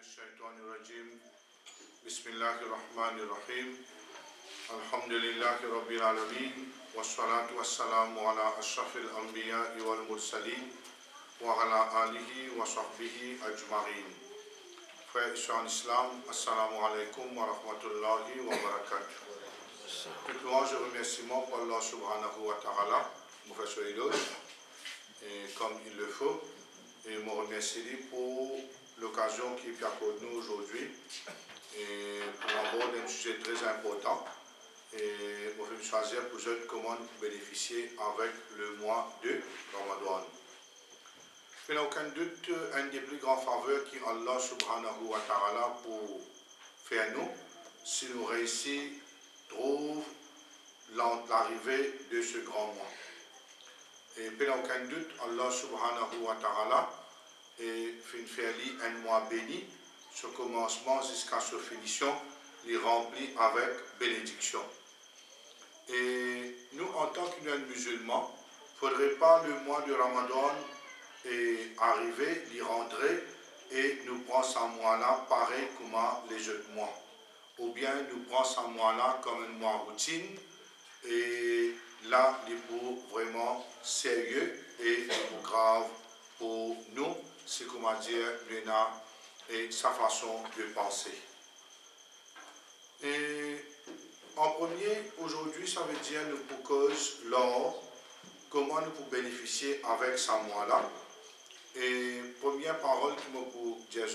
الشيطان الرجيم بسم الله الرحمن الرحيم الحمد لله رب العالمين والصلاة والسلام على أشرف الأنبياء والمرسلين وعلى آله وصحبه أجمعين. Frères et sœurs en islam, assalamu alaikum wa rahmatullahi wa barakatuh. Toute louange et remerciements pour Allah subhanahu wa ta'ala, mon frère Soïlos, et comme il le faut, et me remercie pour l'occasion qui est accordée nous aujourd'hui et pour aborder un sujet très important et pour me choisir pour eux comment bénéficier avec le mois de Ramadan. Il n'y a aucun doute, un des plus grands faveurs qu'Allah subhanahu wa ta'ala pour faire nous, si nous réussissons, trouve l'arrivée de ce grand mois. Et il n'y a aucun doute, Allah subhanahu wa ta'ala fait faire un mois béni, ce commencement jusqu'à sa finition, il remplit avec bénédiction. Et nous, en tant que musulmans, il ne faudrait pas le mois de Ramadan arriver, l'y rentrer et nous prendre ce mois-là pareil comme les autres mois. Ou bien nous prendre ce mois-là comme un mois routine et là, il est pour vraiment sérieux et pour grave pour nous, c'est comment dire, Luna et sa façon de penser. Et en premier, aujourd'hui, ça veut dire nous pour cause l'or, comment nous pouvons bénéficier avec ce mois-là. Et première parole qui me pour dire,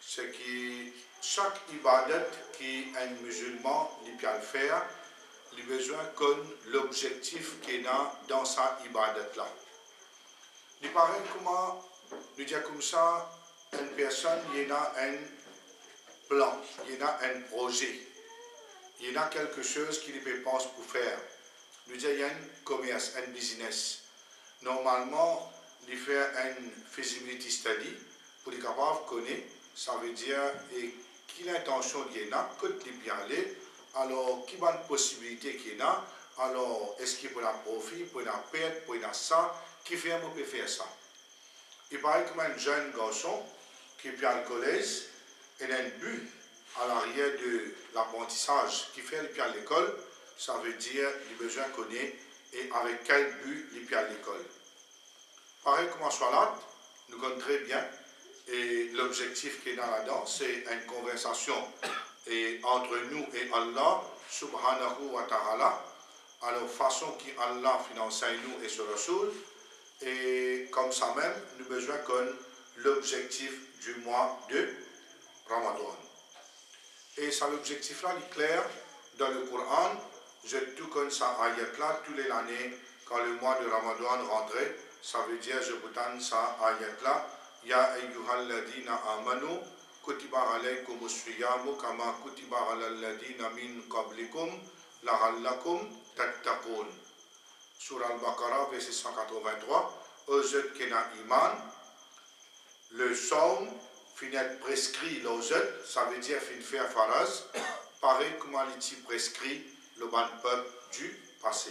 c'est que chaque ibadat qu'un musulman peut faire, il a besoin comme l'objectif qu'il a dans sa ibadat-là. Il paraît comment, nous dire comme ça, une personne, il y a un plan, il y a un projet, il y a quelque chose qu'il peut penser pour faire. Nous dire, il y a un commerce, un business. Normalement, il fait une feasibility study pour être capable de connaître, ça veut dire quelle intention il y a, que il peut aller, alors quelle bonne possibilité qu'il y a, alors est-ce qu'il peut avoir profit, peut avoir perte, peut avoir ça, qui fait peut faire ça. Il paraît comme un jeune garçon qui est à le collège, il a un but à l'arrière de l'apprentissage qui fait à l'école, ça veut dire qu'il a besoin de connaître et avec quel but il est à l'école. Pareil comme en Salat, nous connaissons très bien et l'objectif qui est dans là-dedans, c'est une conversation entre nous et Allah subhanahu wa ta'ala, à la façon qu'Allah finance nous et ce Rasoul, et comme ça même, nous avons besoin comme l'objectif du mois de Ramadan. Et ça, l'objectif-là, il est clair dans le Coran. Je tout comme ça, ayat-là, tous les années, quand le mois de Ramadan rentrait, ça veut dire, je vous donne ça, ayat-là, Ya ayyuhal ladina amanu, kutiba alaykum as-siyamu kama kutiba alal ladina min qablikum, la'allakum tattaqun. Surah Al-Baqarah, verset 183, eux qui ont iman, le saum finit prescrit l'ozet, ça veut dire fin faire faraz, pareil comme il est prescrit le ban peuple du passé.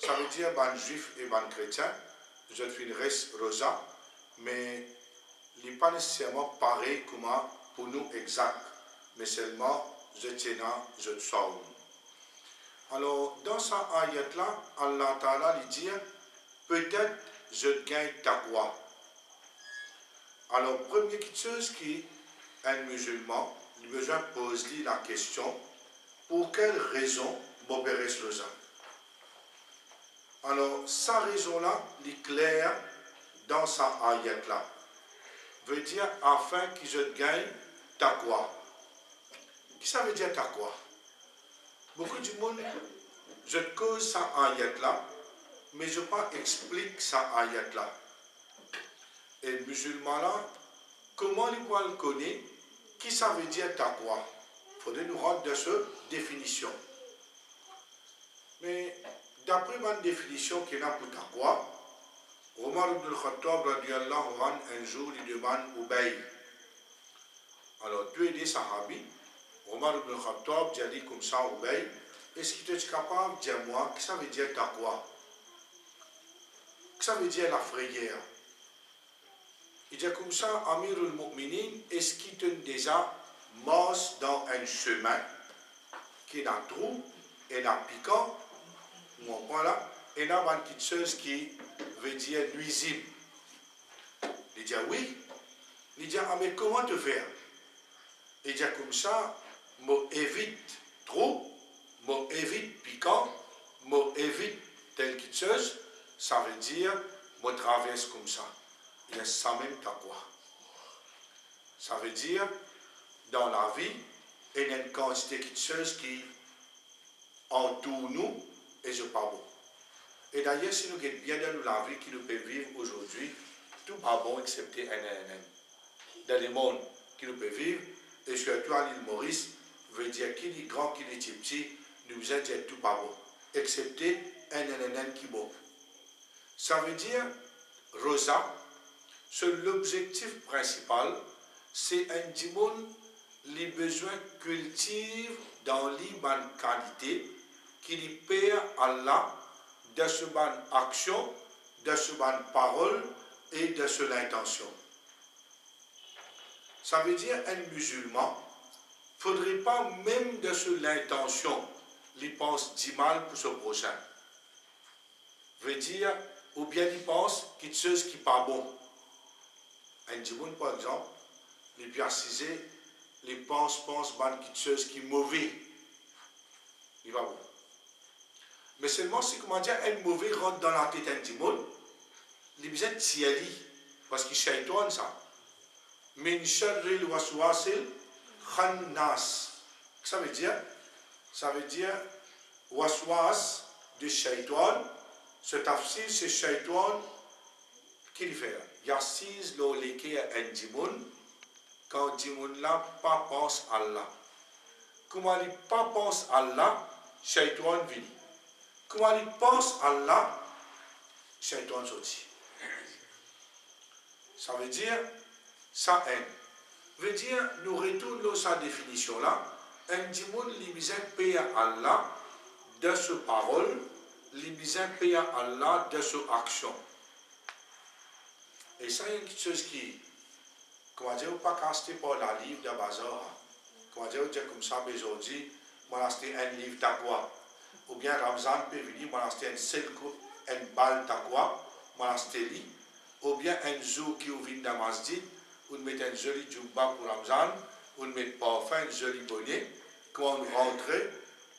Ça veut dire ban juif et ban chrétien, je fin reste rosa, mais il n'est pas nécessairement pareil comme pour nous exact, mais seulement je tiens, je saum. Alors, dans cette ayat-là, Allah Ta'ala lui dit, peut-être je gagne taqwa. Alors, première chose qui un musulman, il a besoin de poser la question, pour quelle raison m'opérer cela? Alors, sa raison-là, il est claire dans sa ayat-là. Veut dire, afin que je gagne taqwa. Qu'est-ce que ça veut dire taqwa? Beaucoup de monde, je cause ça ayat-là, mais je ne pas explique ça ayat-là. Et le musulman là, comment il peut le connaître? Qui ça veut dire taqwa? Il faudrait nous rendre de cette définition. Mais d'après ma définition qu'il y a pour taqwa, Omar ibn al-Khattab radiyallahu anhu, un jour il demande Ubay. Alors deux des sahabis, Omar ibn al-Khattab dit comme ça Ubay, est-ce que tu es capable de dire moi, que ça veut dire taqwa? Que ça veut dire la frayeur? Il dit comme ça, Amirul Mu'minin, est-ce qu'il te déjà mort dans un chemin qui est un trou, et un piquant, ou on prend là, et là, une petite chose qui veut dire nuisible. Il dit oui. Il dit, ah mais comment te faire? Il dit comme ça, moi évite trop, moi évite piquant, moi évite telle petite chose, ça veut dire, moi traverse comme ça. Il y a ça même t'as quoi? Ça veut dire, dans la vie, il y a une quantité de choses qui entourent nous et je pas bon. Et d'ailleurs, si nous sommes bien dans la vie qui nous peut vivre aujourd'hui, tout pas bon excepté un. Dans le monde qui nous peut vivre, et surtout à l'île Maurice, veut dire qu'il est grand, qu'il est petit, nous êtes tout pas bon, excepté un qui est bon. Ça veut dire, Rosa, l'objectif principal, c'est un dimon les besoins cultivent dans les bonnes qualités qui lui perd Allah de ce bonne action, de ce bonne parole et de ce l'intention. Ça veut dire un musulman ne faudrait pas même de ce l'intention, il pense du mal pour son prochain. Veut dire, ou bien il pense quelque chose qui n'est pas bon. Un djimoun, par exemple, il peut assiser, il pense quelque chose qui est mauvais. Il va bon. Mais seulement si, comment dire, un mauvais rentre dans la tête d'un djimoun, il besoin de tiali, parce qu'il shaitan ça. Min sharril waswasil khannas. Ça veut dire? Ça veut dire waswas de shaitan. Ce tafsir, c'est shaitan qui le fait. Yassiz lo leke un djimoun, quand djimoun là pas pense à Allah. Comment il pas pense à Allah, shaitan vient. Comment il pense à Allah, shaitan sorti. Ça veut dire ça haine. Veut dire, nous retournons sa définition là, un djimoun li besoin payer à Allah de sa parole, li besoin payer à Allah de sa action. Et ça, il y a quelque chose qui, comment dire, pas casté par la livre de bazar. Comment dire, comme ça, aujourd'hui, moi, acheter un livre d'aqua. Ou bien Ramzan peut venir, moi, acheter un seul coup, une balle d'aqua, moi, acheter lui. Ou bien un jour qui vient dans la masjid, on met un joli djumba pour Ramzan, on met parfum, un joli bonnet. Quand on rentre,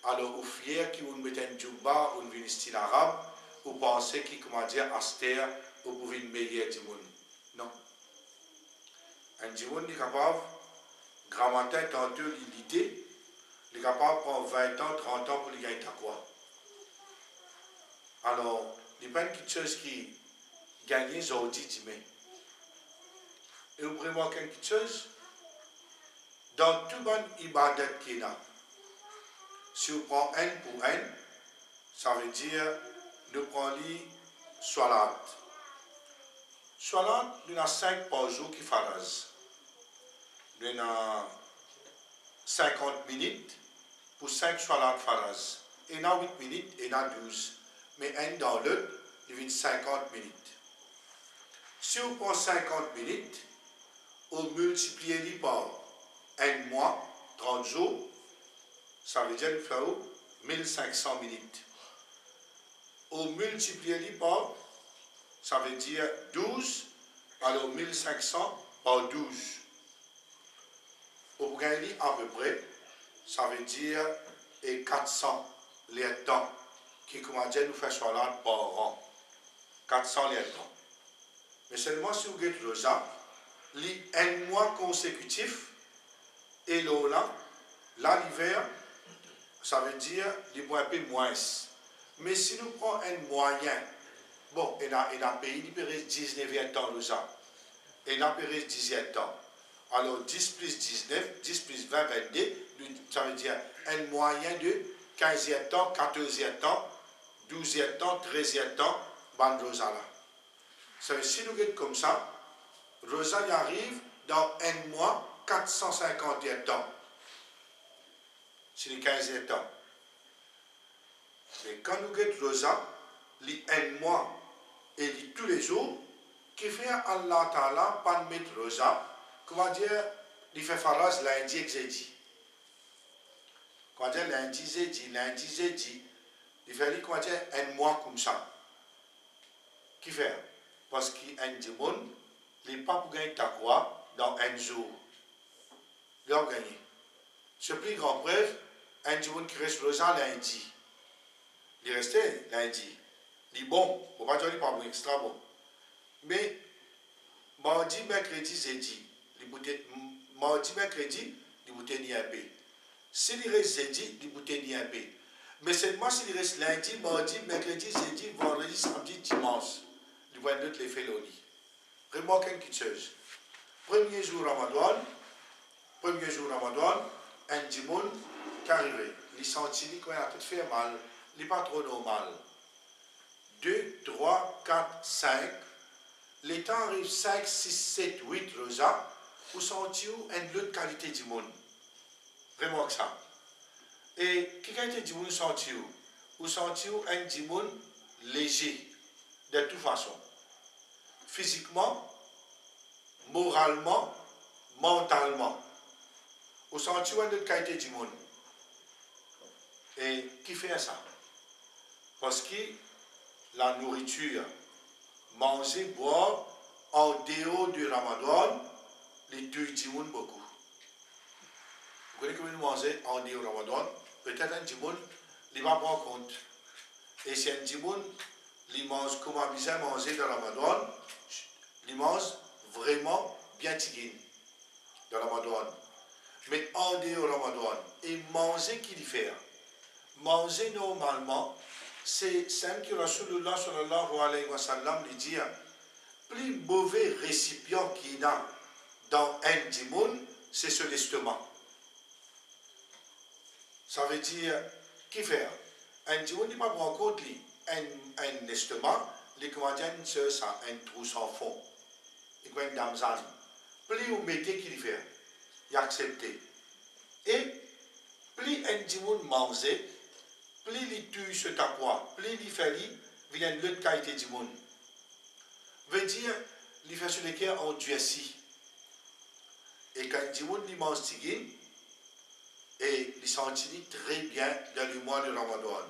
alors, au fier, qui on met un djumba, on vient style arabe, ou penser qui, comment dire, aster, ou pour une meilleure du monde. Non. Un djimoun est capable, grand matin, tantôt, l'idée, il est capable de prendre 20 ans, 30 ans pour lui gagner quoi. Alors, il n'y a pas quelque chose qui gagne aujourd'hui, demain. Et vous pouvez voir quelque chose, dans tout bon ibadat qu'il y a, si on prend un pour un, ça veut dire, nous prenons les salat. Salat, il y en a 5 par jour qui faisent. Il y en a 50 minutes pour 5 salat faraz. Il y en a 8 minutes, il y en a 12. Mais un dans l'autre, il y a 50 minutes. Si on prend 50 minutes, on multiplie par un mois, 30 jours, ça veut dire qu'il faut 1500 minutes. On multiplie par, ça veut dire 12, alors 1500 par 12. Au Brésil, à peu près, ça veut dire et 400 les temps qui, comment dire, nous fait salat par an. 400 les temps. Mais seulement si vous avez ça, un mois consécutif, et là, l'hiver, ça veut dire des mois un peu moins. Mais si nous prenons un moyen, bon, il y a un pays qui peut 19 ans, et il y a 18 ans. Alors 10 plus 19, 10 plus 20, 22, ça veut dire un moyen de 15 ans, 14 ans, 12 ans, 13 ans, ban Rosa là. Ça veut dire si nous sommes comme ça, Rosa y arrive dans un mois, 450 ans. C'est les 15 ans. Mais quand nous sommes Rosa, les un mois et tous les jours, qui fait Allah Ta'ala pas de mettre rosa, comment dire, il fait faraz lundi et jeudi. Comment dire, lundi, jeudi, il fait comment dire, un mois comme ça. Qui fait? Parce qu'un démon, il n'est pas pour gagner ta croix dans un jour. Il a gagné. Ce plus grand preuve, un démon qui reste rosa lundi. Il est resté lundi. Il est bon, on va dire qu'il n'est pas bon, extra bon. Mais mardi, mercredi, jeudi, mardi, mercredi, il bouteille ni un peu. S'il reste jeudi, il bouteille ni un peu. Mais seulement s'il reste lundi, mardi, mercredi, jeudi, vendredi, samedi, dimanche, il va être les félonies. Remarquez quelque chose. Premier jour Ramadan, un démon qui arrive. Il sentit qu'il a tout fait mal, il n'est pas trop normal. 2, 3, 4, 5. Les temps arrivent 5, 6, 7, 8 rosa, vous sentez une autre qualité du monde. Vraiment que ça. Et quelle qualité du monde sentez-vous? Vous sentez un du monde léger, de toute façon. Physiquement, moralement, mentalement. Vous sentez une autre qualité du monde. Et qui fait ça? Parce que la nourriture, manger, boire, en dehors du Ramadan, les deux dimoun beaucoup. Vous connaissez comment manger en dehors du Ramadan? Peut-être un dimoun, il va prendre compte. Et si un dimoun, il mange comme on bien manger dans le Ramadan, il mange vraiment bien tigine dans le Ramadan. Mais en dehors du Ramadan, et manger qu'il fait, manger normalement, c'est ce que Rasulullah sallallahu alayhi wa sallam lui dit. Plus mauvais récipient qu'il y a dans un dimoun, c'est sur l'estomac. Ça veut dire, qui fait? Un dimoun, il va prendre compte, un estomac, les commandants, c'est ça, un trou sans fond. Il y a une damzane. Plus vous mettez qu'il fait, il accepte. Et plus un dimoun mange, plus il tue ce tapouin, plus il fait, il y a une autre qualité du monde. Veut dire, il fait sur lesquels on durcit. Et quand il dit mange tigine, et il sentit très bien dans le mois de Ramadan.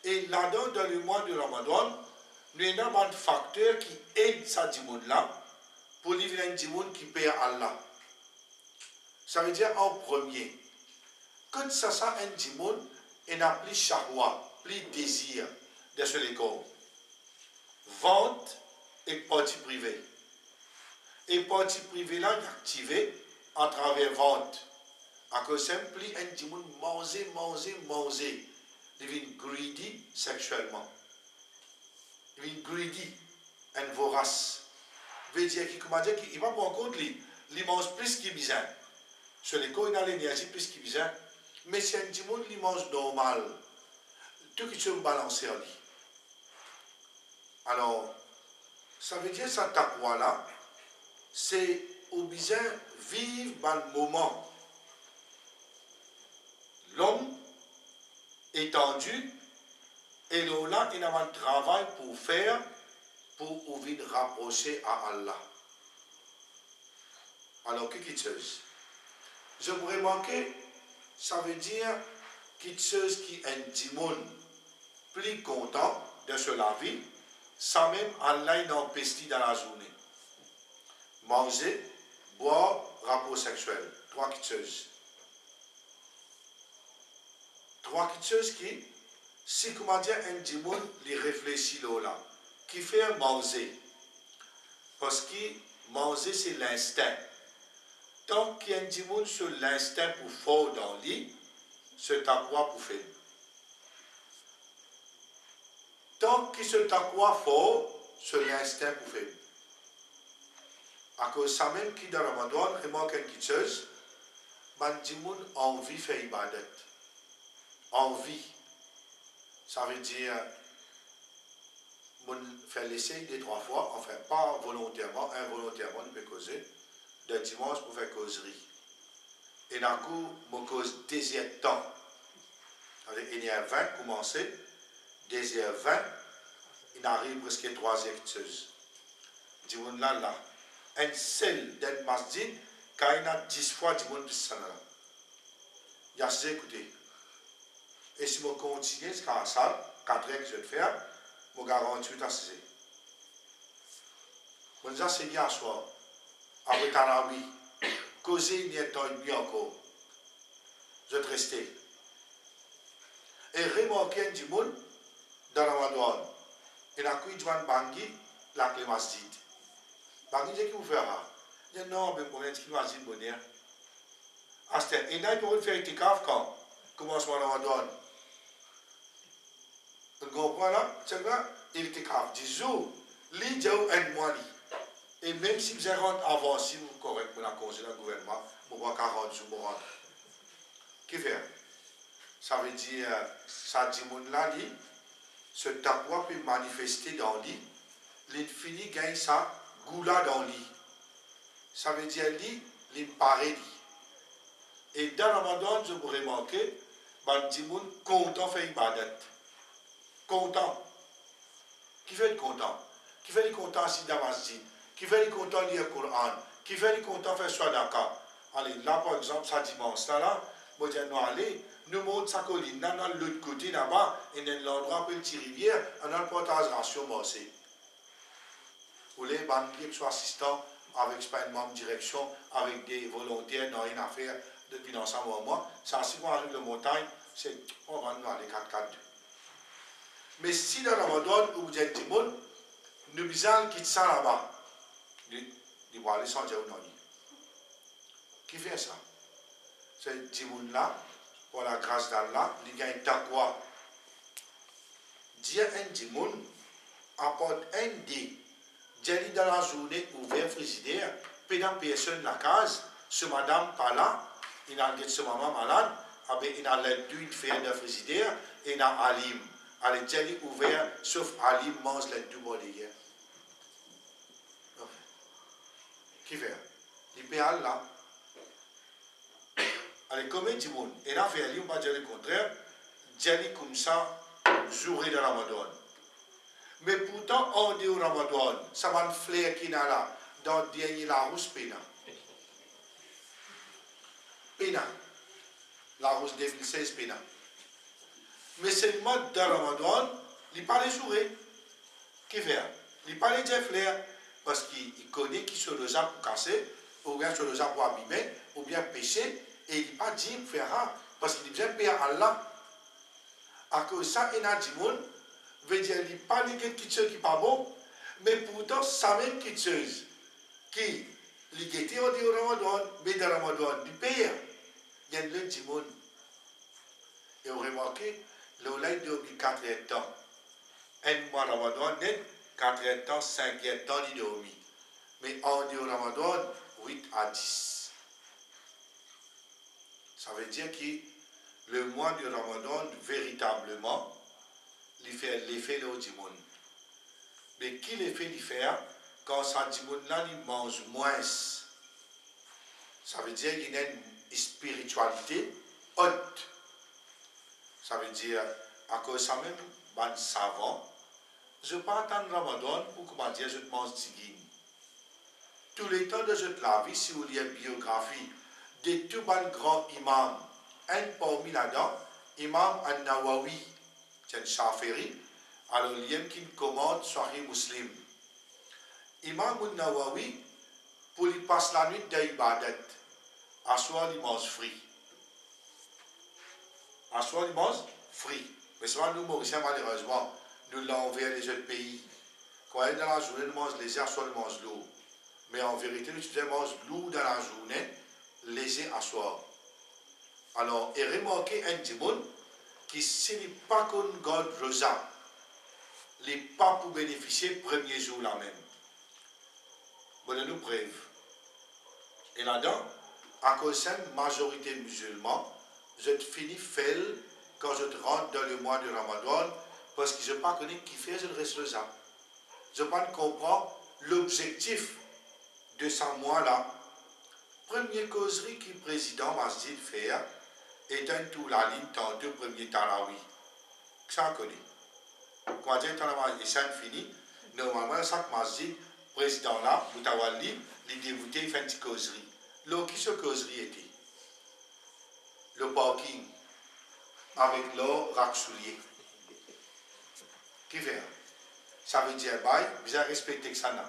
Et là-dedans, dans le mois de Ramadan, nous avons un facteur qui aide ça dimoun-là pour livrer un dimoun qui paie à Allah. Ça veut dire en premier, quand ça un dimoun, il n'a plus shahwa, plus désir de ce l'école. Vente et partie privée. Et partie privée là est activée à travers vente. À cause simple, un dimoun manger. Il devient greedy sexuellement. Il devient greedy, un vorace. Il veut dire qu'il va prendre compte, il mange plus qu'il besoin. Sur les corps, il a l'énergie plus qu'il besoin. Mais si un dimoun, il mange normal, tout qui se balancer en lui. Alors, ça veut dire ça taqwa là, c'est au besoin vivre dans le moment. L'homme étendu, et là, il a un travail pour faire pour ouvrir rapprocher à Allah. Alors, quelque chose. Je pourrais manquer, ça veut dire quelque chose qui est un démon plus content de se laver, sans même Allah n'empêche dans la journée. Manger, boire, rapport sexuel. Trois petites choses. Trois petites choses qui, si comment dire, un démon les réfléchit là, qui fait manger. Parce que manger c'est l'instinct. Tant qu'il y a un démon sur l'instinct pour fort dans le lit, c'est à quoi pour faire. Tant qu'il se taqwa fort, c'est l'instinct pour faire. À cause ça même qui dans le Ramadan, remarque quelque chose, man dimoun envie faire ibadat. Envie. Ça veut dire, on fait l'essai des 3 fois, enfin pas volontairement, involontairement, on peut causer, de dimanche pour faire causerie. Et d'un coup, on cause désir temps. Il y a 20 commencé, désir 20, il arrive presque 3 heures. du monde là. Un seul d'un masjid, quand il a 10 fois du monde de ça là. Il y a ces écoutez. Et si je continue jusqu'à la salle, 4 heures que je vais faire, je garantis à 6 heures. Je vais enseigner à soir, après Tarawi, causer une temps et demi encore. Je vais rester. Et remarquer du monde dans la Ramadan. Et la couille de Bangui, la clé masjid. Bangui, qu'est-ce que vous faites? Je dis non, mais pour l'inscrire masjid bonheur. Et là, il peut faire des cafes quand commencement le Ramadan. Vous comprenez là? C'est vrai, il était cave. 10 jours, il y a un mois. Et même si vous rentrez avant, si vous correct pour la cause du gouvernement, vous pouvez 40 jours pour rentrer. Qu'est-ce que fait? Ça veut dire, ça dit mon là, ce taqwa peut manifester dans lui, l'infini gagne ça, goula dans lui. Ça veut dire, il paraît. Et dans le Ramadan, je vous remarquer, ben, dit mon content fait ibadat. Content. Qui fait le content? Qui fait le content si dans masjid? Qui fait le content lire le Coran? Qui fait le content faire Swadaka? Allez, là par exemple, ça dimanche, là, moi je dis non, allez, nous monte sa colline, là, dans l'autre côté là-bas, et dans l'endroit un petit rivière, on a le portage ration morsé. Vous voulez, banquier qui soit assistant, avec pas une membre de direction, avec des volontaires, n'ont rien à faire de financement moi. Ça, si on arrive de montagne, c'est, on va nous aller 4-4-2. Mais si dans le Ramadan, vous êtes du monde, nous disons qu'il ça là-bas, il va aller sans dire non. Qui fait ça? C'est du monde là, pour la grâce d'Allah, il gagne taqwa. Dire un du monde apporte un dé. J'ai dans la journée ouvert frigidaire, puis dans personne la case, ce madame pas là, il a dit ce maman malade, il a l'aide d'une faire de frigidaire, et il a alim. Allez, j'ai ouvert, sauf alim mange les deux bordées. Qui fait? Il paye là. Allez, combien de monde? Et là, fait on va dire le contraire, j'ai comme ça, jour de Ramadan. Mais pourtant, on dit au Ramadan, ça va me flair qui n'a là, dans le dernier la rousse pena. Pena. La rousse 2016 pena. Mais c'est le mode de Ramadan, il parle sourire. Qui fait? Il parle de flair. Parce qu'il connaît qui se le a pour casser, ou bien se le a pour abîmer, ou bien pécher, et il n'a pas dit faire ça, parce qu'il dit bien payer à Allah. À cause de ça, il a dit monde, veut dire qu'il parle de quelque chose qui n'est pas bon, mais pourtant, ça même quelque chose qui, il était au Ramadan, mais dans le Ramadan, il paye. Il y a un dit monde. Et vous remarquez, le lait de 4 temps. Un mois Ramadan, net, 4 temps, 5 temps, il dormi. Mais on dit au Ramadan, 8 à 10. Ça veut dire que le mois du Ramadan, véritablement, il fait l'effet du monde. Mais qui l'effet il fait quand ça dit là, il mange moins. Ça veut dire qu'il y a une spiritualité haute. Ça veut dire, à cause de ça même, ben savant, je ne peux pas attendre Ramadan pour comment dire, je te mange tigine. Tous les temps de la vie, si vous lisez une biographie de tous les grands imams, un parmi là-dedans, Imam An-Nawawi, c'est un Shafiri, alors il y a qui commande Sahih Muslim. Imam An-Nawawi, pour lui passer la nuit d'ibadat, à soir il mange frit. À soir il mange frit. Mais souvent nous, Mauriciens, malheureusement, nous l'avons envoyé les autres pays. Quand il est dans la journée, nous mangeons léger, à soir nous mange lourd. Mais en vérité, nous mangeons lourd dans la journée, léger à soir. Alors, et remarquez un démon qui, s'il n'est pas qu'on garde rosa, il n'est pas pour bénéficier le premier jour là même. Bon, nous preuve. Et là-dedans, à cause de la majorité musulmane, je finis faire quand je rentre dans le mois de Ramadan, parce que je ne sais pas qui fait, je reste rosa. Je ne comprends pas l'objectif de ce mois-là. Première causerie que le président Masjid fait, est un tout la ligne dans deux premiers Tarawi. Ça connaît. Quand un Tarawi est fini, normalement, chaque Masjid président là, Moutawali, il débuté, il fait une petite causerie. Là, qui ce causerie était? Le parking, avec l'eau, rack-soulier. Qui fait? Ça veut dire, bah, vous avez respecté que ça, non?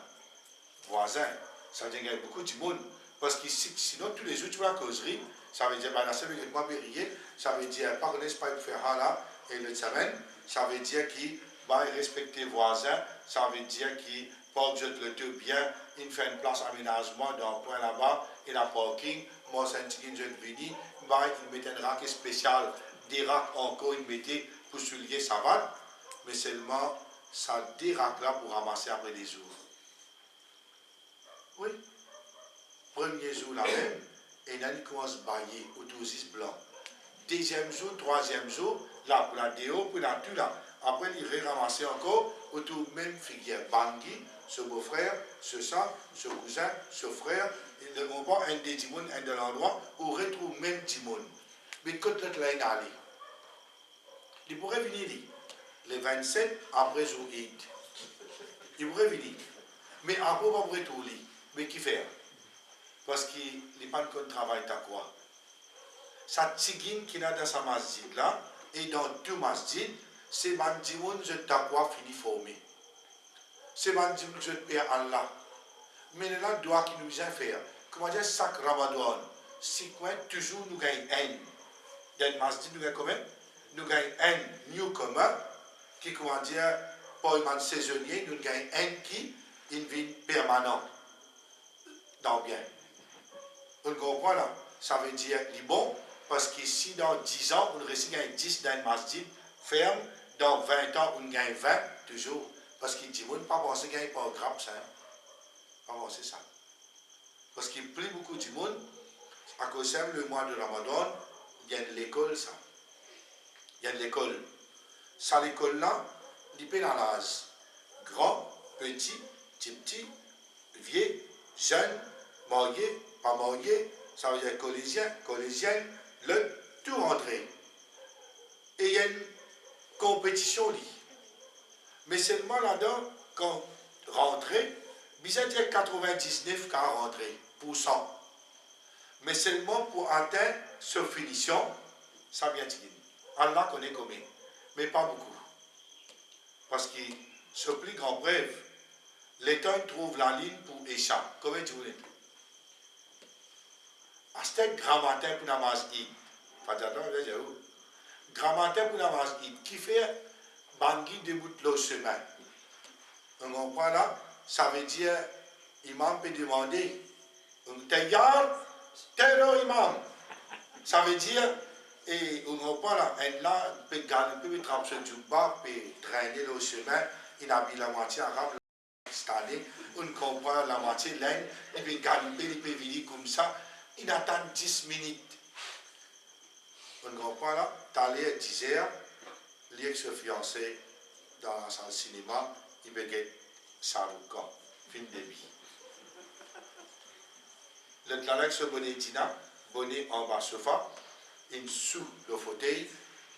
Voisin, ça veut dire qu'il y a beaucoup de monde. Parce que sinon, tous les jours, tu vois la causerie, ça veut dire, bah, la semaine, il y a moi périer, ça veut dire, pas connaître pas faire là, et le semaine, ça veut dire qu'il va respecter les voisins, ça veut dire qu'il porte le deux bien, il fait une place aménagement dans le point là-bas, il a parking, moi, c'est un petit je venu, il met un rack spécial, des racks encore, il mettait pour souligner sa vanne, mais seulement, ça dérape là pour ramasser après les jours. Oui. Premier jour là même, et là il commence à bailler autour 6 blanc. Deuxième jour, troisième jour, là pour la déo, pour la tue là. Après il ramasse encore autour même figure. Bangui, ce beau-frère, ce sang, ce cousin, ce frère, il ne voit pas un des dimons, un de l'endroit où on retrouve même dimon. Mais quand l'autre là il est allé, il pourrait venir les 27 après jour Eid. Il pourrait venir. Mais après, on va retourner. Mais qui fait? Parce qu'il n'est pas de travail à quoi. Sa tigine qui est dans sa masjid là, et dans tout masjid, c'est mandimoun je t'accrois fini formé. C'est mandimoun je paie Allah. Mais là, doit qui nous a fait. Comment dire, chaque Ramadan, si quoi, toujours nous gagnons un. Dans le masjid, nous gagnons combien? Nous gagnons un newcomer, qui, comment dire, pour un saisonnier, nous gagnons un qui, une vie permanente. Dans bien. On comprend là? Ça veut dire, il est bon, parce que si dans 10 ans, on réussit à gagner 10 dans le masjid ferme, dans 20 ans, on gagne 20, toujours. Parce qu'il dit, on ne peut pas penser qu'il n'y a pas de grappe, ça. Pas penser ça. Parce qu'il plaît beaucoup de monde, à cause de le mois de Ramadan, il y a de l'école, ça. Il y a de l'école. Ça, l'école-là, il peut dans l'âge. Grand, petit, petit, vieux, jeune, marié, pas marié, ça veut dire collégien, collégienne, le tout rentré. Et il y a une compétition liée. Mais seulement là-dedans, quand rentrer, bizarre dire 99 quand rentrer, pour 100. Mais seulement pour atteindre cette finition, ça vient dire. Allah connaît combien, mais pas beaucoup. Parce que ce plus grand bref, l'État trouve la ligne pour échapper. Combien tu voulais? C'était grand matin pour la masjid. Grand matin pour la masjid. Qui fait Bangui debout le chemin. On comprend là? Ça veut dire, imam peut demander, Tayyar, terre imam. Ça veut dire, et on comprend là, et là, peut gagner, peut tremper sur du bas, peut traîner le chemin, il habille la moitié arabe, on comprend la moitié laine, et puis gagner, il peut venir comme ça. Il attend 10 minutes. On comprend là, t'allais à 10 heures, l'ex fiancé dans la salle de cinéma, il veut gagner Saroukan, film de vie. Le Tlalex bonnet Tina, bonnet en bas sofa, une sous le fauteuil,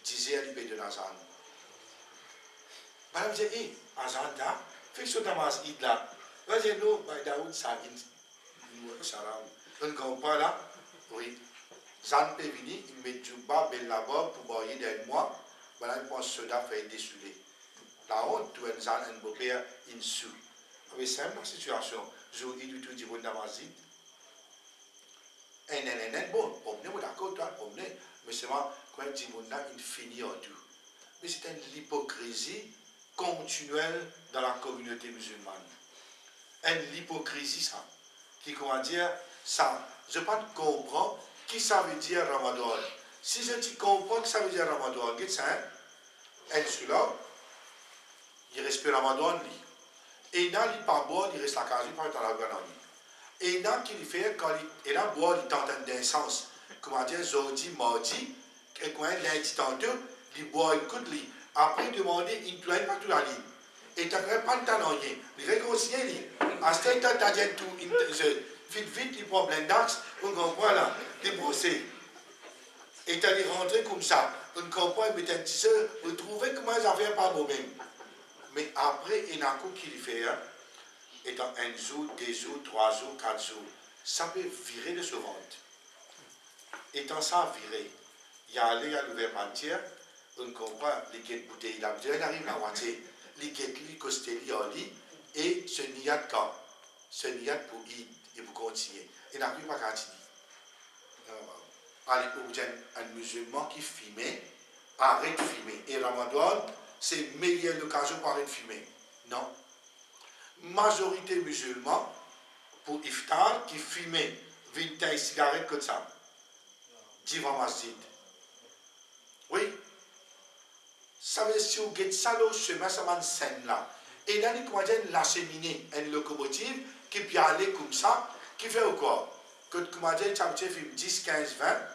10 heures, il peut de Nazan. Madame dit, hé, Nazan là, fais ce que tu as dit là. Moi, je dis, non, Daoud, ça, on ne comprend pas là, oui. Zan peut venir, il met du bas, bel là-bas, pour boire d'un mois, voilà, il pense que cela fait dessoulé. La honte, tu as un beau-père, une sous. Mais c'est une situation. Je vous dis du tout, du bon d'Amazit. Bon, promener, d'accord, toi, promener. Mais c'est moi, quand je dis bon, il finit en tout. Mais c'est une hypocrisie continuelle dans la communauté musulmane. Une hypocrisie, ça. Qui, comment dire, ça. Je ne pas comprendre qui ça veut dire Ramadan. Si je te comprends que ça veut dire Ramadan, qu'est-ce que c'est? Et celui-là, il respecte Ramadan, lui. Et il n'a pas boire, il reste la case, il parle dans la gueule. Et il n'a qu'il fait, quand il a boire, il tente d'insens. Comment dire, jeudi, mardi, et quand il lundi tantôt, il boit, il coûte, lui. Après, il demande, il ne plaît pas toute la ligne. Et tu n'as pas de temps, il réconcilie, lui. À ce temps, tu as dit tout, vite, les problèmes d'axe, on comprend là, les brossés. Et tu as rentré comme ça, on comprend, il met un petit peu, vous trouvez comment ils en font par vous-même. Mais après, il y a un coup qu'il fait, hein, étant un jour, 2 jours, 3 jours, 4 jours, ça peut virer de ce ventre. Étant ça viré, il y a allé à l'ouvert entière, on comprend les guettes bouteilles là, il arrive la moitié, les guettes li, costelli, en lit, et ce niat quand, ce niat pour y et pour continuer. Il n'a plus pas qu'à dire. Allez, un musulman qui fumait, arrête de fumer. Et Ramadan, c'est meilleure occasion pour arrêter de fumer. Non. Majorité musulmans, pour iftar, qui fumaient 20 cigarettes comme ça. Divan masjid. Oui. Ça veut dire si vous avez ça, le chemin, ça va scène là. Et là, il y a la cheminée, une locomotive qui peut aller comme ça, qui fait quoi? Que comment dire, tu as fait 10, 15, 20,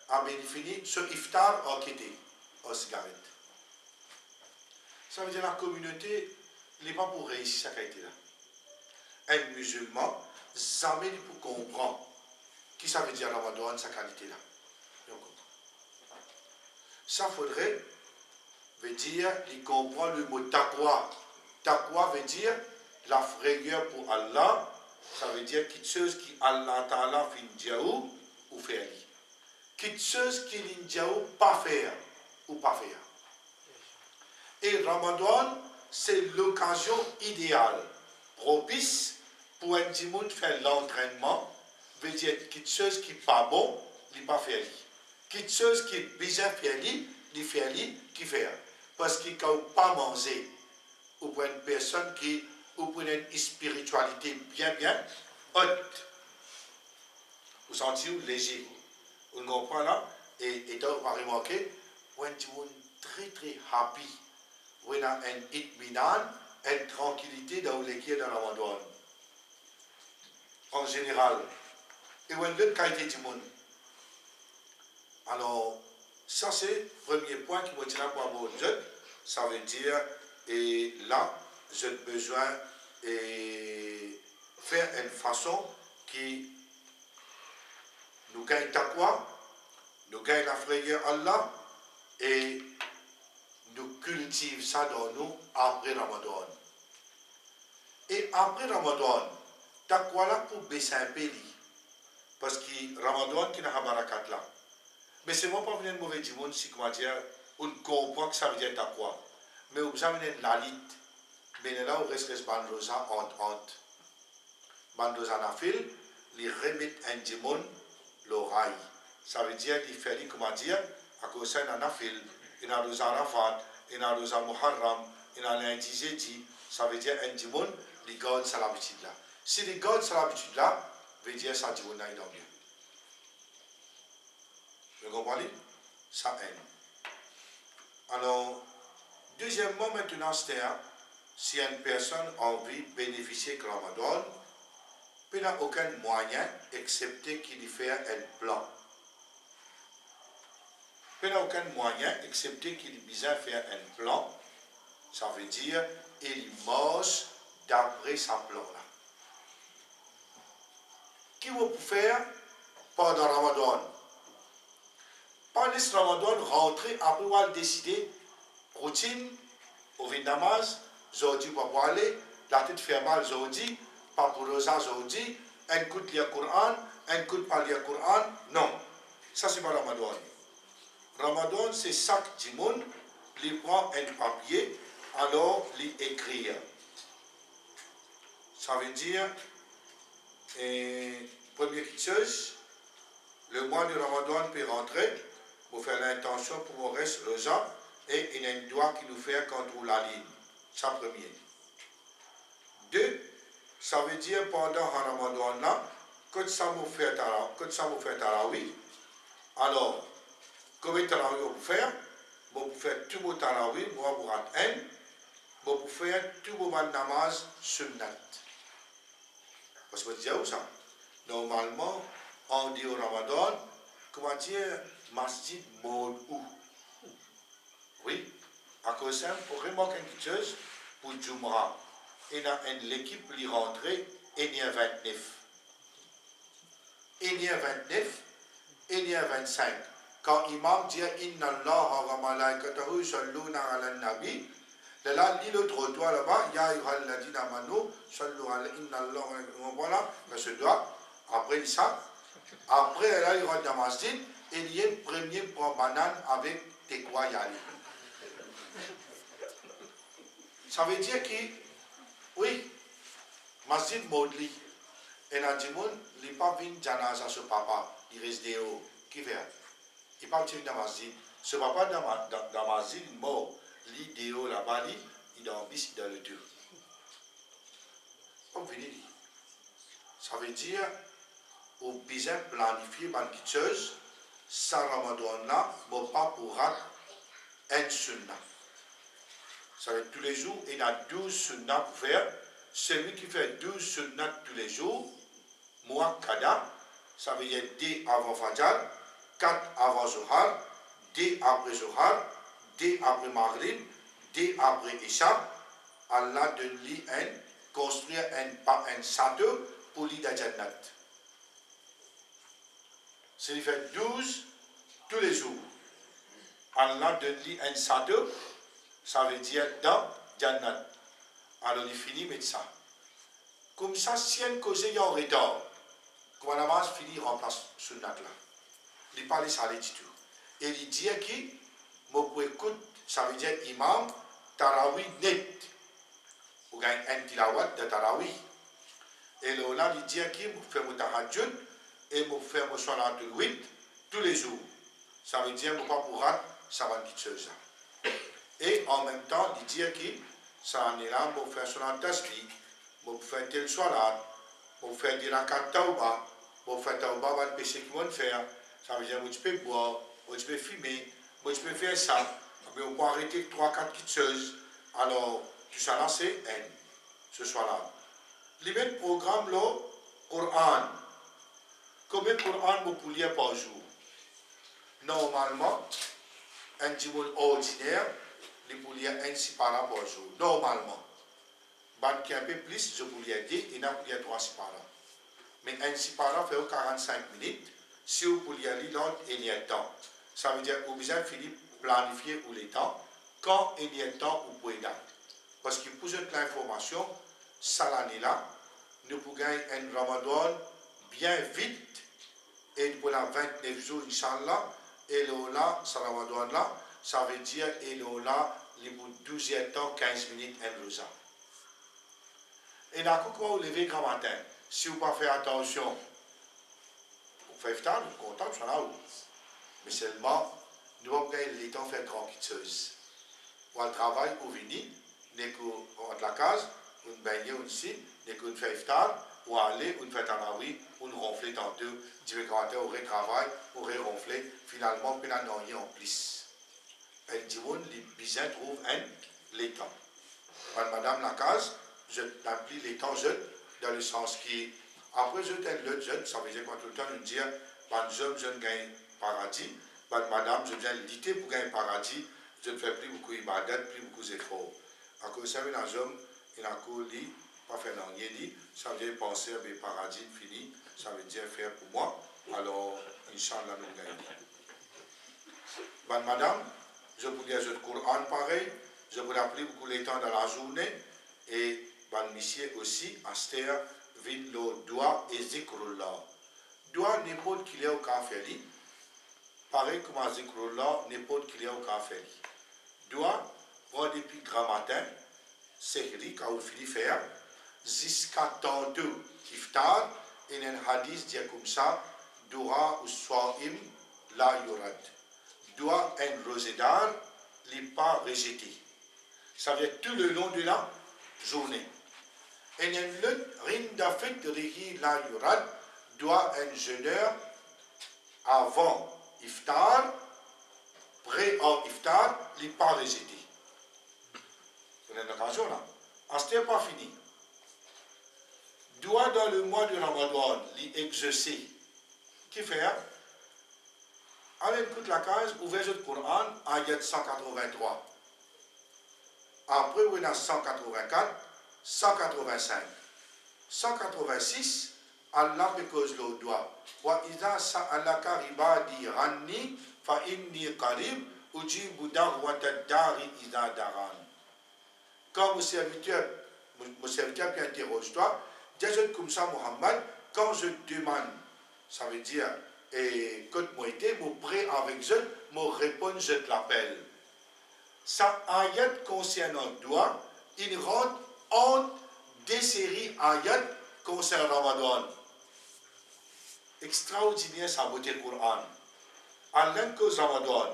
à fini, ce iftar a quitté, aux cigarettes. Ça veut dire la communauté, il n'est pas pour réussir cette qualité-là. Un musulman, jamais pour comprendre qui ça veut dire Ramadan, sa qualité-là. Ça faudrait veut dire, il comprend le mot taqwa. Taqwa veut dire la frayeur pour Allah. Ça veut dire quelque chose qui Allah Ta'ala fait diaou ou faire. Quelque chose qui l'indiaou pas faire ou pas faire. Et Ramadan, c'est l'occasion idéale, propice pour un dimoun faire l'entraînement. Veut dire quelque chose qui n'est pas bon, il n'est pas faire. Quelque chose qui est bien faire, il fait, qui fait. Parce qu'il ne peut pas manger. Ou pour une personne qui, ou pour une spiritualité bien haute. Vous sentez léger. Vous comprenez là? Et donc, on va remarquer, when you très happy, when a un itminan, une tranquillité dans l'équipe dans Ramadan. En général. Et when l'autre qualité du monde. Alors, ça c'est le premier point qui me dira pour avoir jeune. Ça veut dire, et là, j'ai besoin de faire une façon qui nous gagne taqwa, nous gagne la frayeur Allah et nous cultive ça dans nous après Ramadan. Et après Ramadan, taqwa là pour baisser un peu. Parce que Ramadan qui n'a pas barakat là. Mais c'est moi pas venir de mauvais du monde si comment dire, on comprend que ça veut dire taqwa. Mais vous avez la lit. Mais là, on reste bandrosa honte. Bandrosa na fil, les remettent un démon l'oreille. Ça veut dire qu'il fait comment dire, à cause d'un nafil, il a deux arafat, il a deux muharram, il a lundi jeudi. Ça veut dire un démon, il garde sa l'habitude là. Si il garde sa l'habitude là, veut dire ça démon là il dort bien. Vous comprenez? Ça aide. Alors, deuxièmement, maintenant, c'est si une personne a envie de bénéficier de Ramadan, il n'a aucun moyen excepté qu'il fait un plan. Il n'a aucun moyen excepté qu'il besoin faire un plan. Ça veut dire il mange d'après sa plan là. Qui va faire pendant Ramadan? Pendant ce Ramadan, rentrer après avoir décidé routine au Vindamas, aujourd'hui pour aller, la tête fait mal aujourd'hui, pas pour rosa aujourd'hui, un coup de lire Coran, un coup de pas lire Coran, non. Ça c'est pas Ramadan. Ramadan c'est chaque dimanche, il prend un papier, alors il écrit. Ça veut dire, première chose, le mois de Ramadan peut rentrer, pour faire l'intention pour mon reste rosa, et il y a un doigt qui nous fait contre la ligne. Ça premier. 2, ça veut dire pendant Ramadan là, quand ça me fait tarawih, alors, combien de tarawih vous faire? Vous faire tout vos tarawih, moi vous rate un, vous faire tout vos namaz sunnat. Parce que vous dites où ça? Normalement, on dit au Ramadan, comment dire, masjid mode où? Oui, à cause ça, pour remarquer quelque chose, pour Jumra, il y a l'équipe qui est rentrée, il y a 29. Il y a 29, il y a 25. Quand l'imam dit Inna Allah wa malaikatahu yusalluna ala nabi, De là, lis le trottoir là-bas, Ya ayyuhalladhina amanu, sallu alayhi, inna Allah, voilà, mais ce doigt, après il ça, après là, il rentre dans la masjid, et il y a le premier pour banane avec tes quoi y aller. Ça veut dire que, oui, masjid Maudli, et dans le monde, il n'est pas venu janaza ce papa, il reste dehors. Qui fait? Il n'est pas venu dans le masjid. Ce papa dans le masjid, il est mort. Il est dehors là-bas, il est dans le bis, il est dans le tour. Comme vous dites, ça veut dire, au besoin planifier quelque chose, ça Ramadan là, mais pas pour rater un sunnah. Ça veut dire tous les jours, il y a 12 sunnahs pour faire. Celui qui fait 12 sunnahs tous les jours, moi, kada, ça veut dire 2 avant Fajr, 4 avant Zohar, 2 après Zohar, 2 après Maghrib, 2 après Isha. Allah donne lui construire un château pour lui dans Jannat. C'est fait 12 tous les jours. Allah donne lui un château, ça veut dire dans Jannat. Alors il finit avec ça. Comme ça, si un cause est en retard, quand la namaz finit, il remplace ce sunnat là. Il ne parle pas du tout. Et il dit que, moi, écoute, ça veut dire imam, tarawih net. Ou gagne un tilawat de tarawih. Et là, il dit que, moi, fais mon tahajjud, et moi, fais mon salat 8 tous les jours. Ça veut dire, moi, pas pour rater, ça va être chose. Et en même temps, il dit que, ça en est là, moi, faire salat tasbih, moi, faire tel salat, moi, faire des rakat tauba. Bon, faire tauba, va le péché qu'ils vont faire. Ça veut dire, moi, tu peux boire, moi, tu peux fumer, moi, tu peux faire ça. Mais on peut arrêter 3-4 petites choses. Alors, tout ça là, c'est un. Ce soir-là. Les mêmes programmes, là, Coran. Combien de Coran vous pouvez lire par jour? Normalement, un dimanche ordinaire, vous pouvez lire un 6 par jour. Normalement. Ban qui est un peu plus, je vous lire 10, et là, vous lire 3 6 par. Mais un 6 par fait 45 minutes. Si vous pouvez aller l'autre, il y a temps. Ça veut dire que vous avez fini planifier où les temps. Quand il y a temps, vous pouvez date. Parce que pour cette information, ça l'année là, nous pouvons gagner un Ramadan bien vite. Et pour la 29 jours, Inch'Allah, et là, ce Ramadan là, ça veut dire, et là, les 12e temps, 15 minutes, un rosa. Et d'accord, quand vous levez grand matin, si vous ne faites pas attention, vous faites tard, vous êtes content, vous êtes là-haut. Mais seulement, nous avons gagné le temps de faire grand chose. Ou au travail, ou venir, nous rentre la case, nous baigner aussi, nous fait tard, ou aller, ou fait un oui, ou nous ronfler tantôt, du commentaire, ou retravail, ou ronfler, finalement, puis nous rien en plus. Et du monde, les bisins trouvent les temps. Madame la case, je t'appelle les temps jeunes, dans le sens qui, après je t'aime le jeune, ça veut dire quand tout le temps nous dire, quand je gagne paradis, madame, je viens lutter pour gagner paradis, je ne fais plus beaucoup d'ibadat, plus beaucoup d'efforts. À cause de ça, un homme, il a dit, pas faire rien dit, ça veut dire penser à mes paradis fini, ça veut dire faire pour moi, alors, Inch'Allah, nous gagnons. Madame, je vous dis le Coran pareil, je vous rappelle beaucoup les temps dans la journée, et monsieur aussi, Aster, vin le doigt et zikrullah. Doigt n'importe qu'il y a au café, pareil comme zikrullah, n'importe qu'il y a au café. Doigt, pour depuis grand matin, c'est quand vous finissez faire, jusqu'à tantôt, iftar, et un hadith dit comme ça, doua ou so'im la yurad. Doit un rosédar, n'est pas rejeté. Ça veut dire tout le long de la journée. Et le rindafit rihi la yurad doit un jeûneur avant iftar, près en iftar, n'est pas rejeté. Vous avez l'occasion là. Ah, ce n'est pas fini. Doit dans le mois de Ramadan, l'exercer. Qui fait? Allez, écoute la case, ouvrez le Coran, ayat 183. Après, vous avez 184, 185. 186, Allah pekose le doigt. Wa idha sa'alaka ibadi ranni fa inni qarib ujibu da'wata dari idha daran. quand mon serviteur qui interroge toi, dis comme ça, Mohammed, quand je demande, ça veut dire, et quand moi été, mon prêt avec je, mon réponse, je l'appelle. Ça ayat concernant toi, il rentre en des séries ayat concernant Ramadan. Extraordinaire sa beauté Coran. Allah cause Ramadan.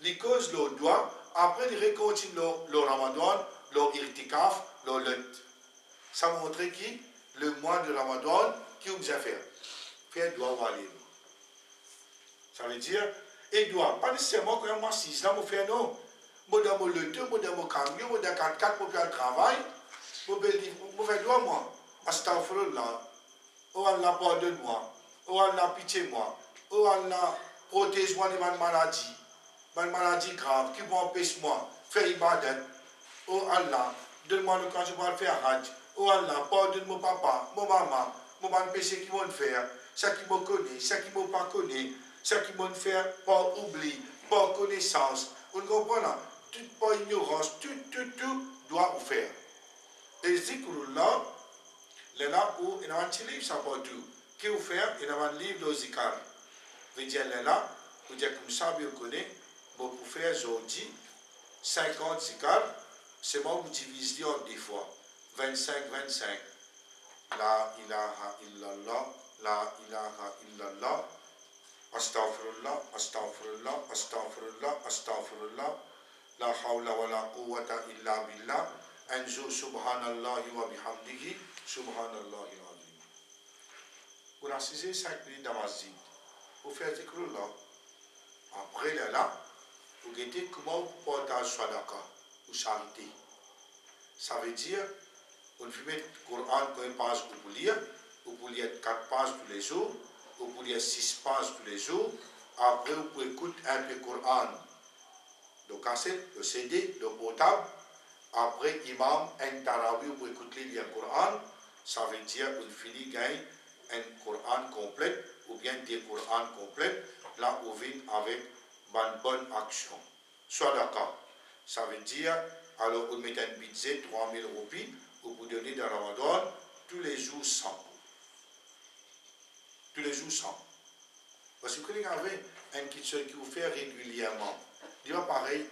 Les causes le doigt, après ils continuent le Ramadan, le irtikaf, le lutte. Ça montre qui le mois de Ramadan qui vous a fait. Faire doigt ou aller. Ça veut dire, et doit, pas nécessairement quand moi 6 ans, je fais non. Moi dans mon lutte, moi dans mon camion, moi dans 4x4 pour faire le travail, je fais doigt moi. Astaghfirullah. Oh Allah, pardonne-moi. Oh Allah, pitié-moi. Oh Allah, protège-moi de ma maladie. Ma maladie grave qui m'empêche moi faire ibadat. Oh Allah, donne-moi le quand je vais faire hajj. Oh Allah, pardonne mon papa, mon maman, mon péché qui m'ont fait, ça qui me connaît, ça qui ne m'a pas connu, ça qui m'ont fait par oubli, par connaissance. Vous comprenez? Tout par ignorance, tout doit vous faire. Et zikrullah, là où il y a un petit livre, ça peut tout. Qui vous fait? Il y a un livre de zikar. Vous dites là, vous dites comme ça, vous connaissez. Pour faire aujourd'hui 50 zikar, c'est moi vous divisez en des fois. 25. La ilaha illallah, la ilaha illallah, astaghfirullah, astaghfirullah, astaghfirullah, astaghfirullah, la hawla wa la quwwata illa billah, anzu subhanallahi wa bihamdihi, subhanallahi al-azim. Vous assisez 5 minutes dans ma zid. Vous faites zikrullah. Après là, vous guettez comment vous portez swadaka ou charité. Ça veut dire, on fait mettre le Coran quand une page pour lire, vous pouvez lire 4 pages tous les jours, vous pouvez lire 6 pages tous les jours, après vous pouvez écouter un peu le Coran, le cassette, le CD, le portable, après imam, un tarawi, vous pouvez écouter lire le Coran, ça veut dire qu'on finit gagner un Coran complet, ou bien des Corans complets, là où vient avec une bonne action. Swadaka, ça veut dire, alors vous mettez un budget 3000 roupies, vous donnez dans Ramadan tous les jours 100. Tous les jours 100. Parce que quand vous avez un kitchen qui vous fait régulièrement, il va pareil,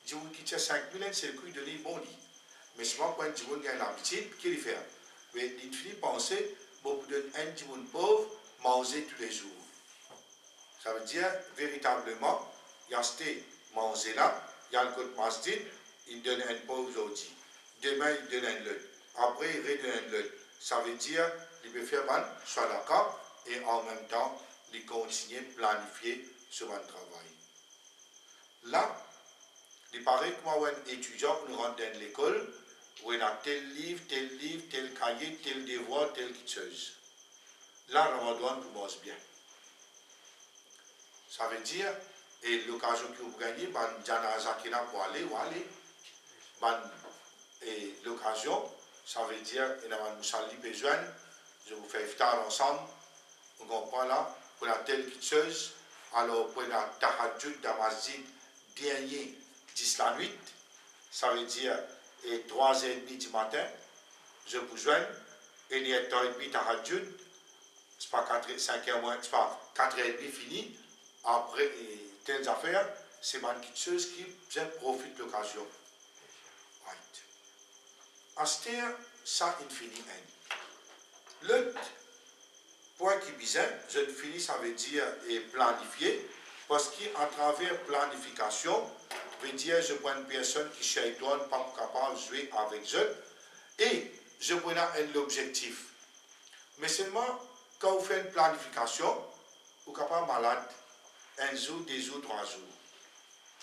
si vous quittez 5000, c'est le coup de donner bon lit. Mais souvent, quand vous avez l'habitude, qu'il fait. Mais il finit penser, vous donnez un petit pauvre, manger tous les jours. Ça veut dire, véritablement, il y a ce manger là, il y a le code masjid, il donne un pauvre aujourd'hui. Demain, il donne un lot. Après, il redonne un lot. Ça veut dire, il peut faire un sadaka et en même temps, il continue à planifier sur un travail. Là, il paraît que moi, un étudiant, nous rentre dans l'école, où il a tel livre, tel cahier, tel devoir, telle chose. Là, Ramadan commence bien. Ça veut dire, et l'occasion que vous gagnez, Janaza qui n'a pour aller, ou aller. Et l'occasion, ça veut dire, il y a un moussalli besoin, je vous fais iftar ensemble, on comprend là, pour la telle chose, alors pour la tahajjud damazid dernier 10 la nuit, ça veut dire, et 3h30 du matin, je vous joigne, et il y a 3h30 tahajjud, c'est pas 5h moins, c'est pas 4h30 fini, après telles affaires, c'est une chose qui profite de l'occasion. Right. Astir, ça, il finit un. Le point qui bizarre, je finis, ça veut dire planifier, parce qu'à travers planification, veut dire je prends une personne qui cherche pas capable de jouer avec je, et je prends un objectif. Mais seulement, quand vous faites une planification, vous êtes capable malade, 1 jour, 2 jours, 3 jours.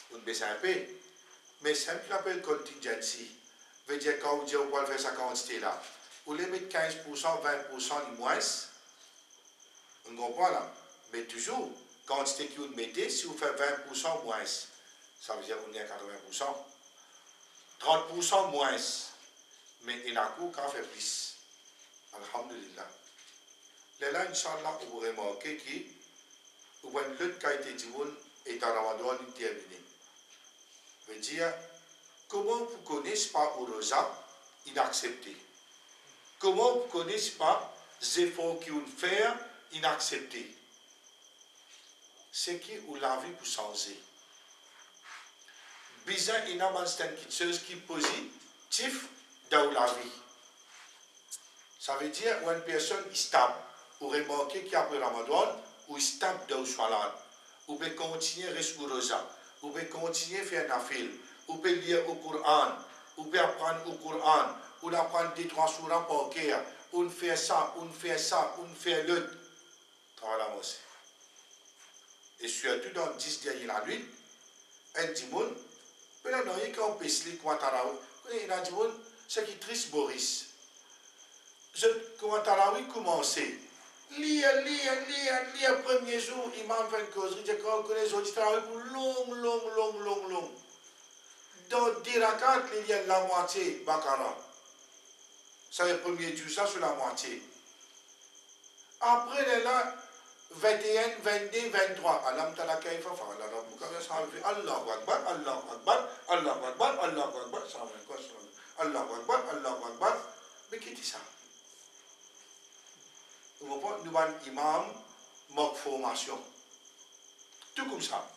Vous ne baissez un peu. Mais c'est ce qu'on appelle contingency. Veut dire quand vous dites vous pouvez faire sa quantité là. Vous les mettez 15%, 20% du moins. On comprend là. Mais toujours, quantité que vous mettez, si vous faites 20% moins, ça veut dire qu'on est à 80%. 30% moins. Mais il y a un coup qui fait plus. Alhamdulillah. Là, Inch'Allah, vous remarquez que ou une lutte qui a été dit est en Ramadan terminée. Veut dire, comment vous connaissez pas au rosa inaccepté? Comment vous connaissez pas les efforts qui vous faire inaccepté? C'est qui ou la vie pour changer. Bizarre, il y a quelque chose qui est positif dans la vie. Ça veut dire une personne est stable. Vous remarquez qu'après Ramadan, ou est stable dans le salat. Vous pouvez continuer à rester au rosa. Vous pouvez continuer à faire un affaire. Vous pouvez lire au Coran. Vous pouvez apprendre au Coran. Vous apprendre des trois surahs par cœur. On fait ça, on fait ça, on fait l'autre. Travaillez aussi. Et surtout dans 10 dernières nuits, un dimanche, il y a des gens qui se disent il y a des gens c'est qui triste Boris. Quand Tarawi commençait, lire, premier jour, imam fait une cause, il dit que les autres travaillent pour long. Dans 10 rakats, il y a la moitié, Bakara. Ça le premier jour, ça sur la moitié. Après, il y a 21, 22, 23. Alam talaka ifa fa Allah rabbuka sahabi Allahu akbar Allahu akbar Allahu akbar Allahu akbar ça veut quoi ça Allahu akbar mais qui dit ça? Nous avons un imam mock formation tout comme ça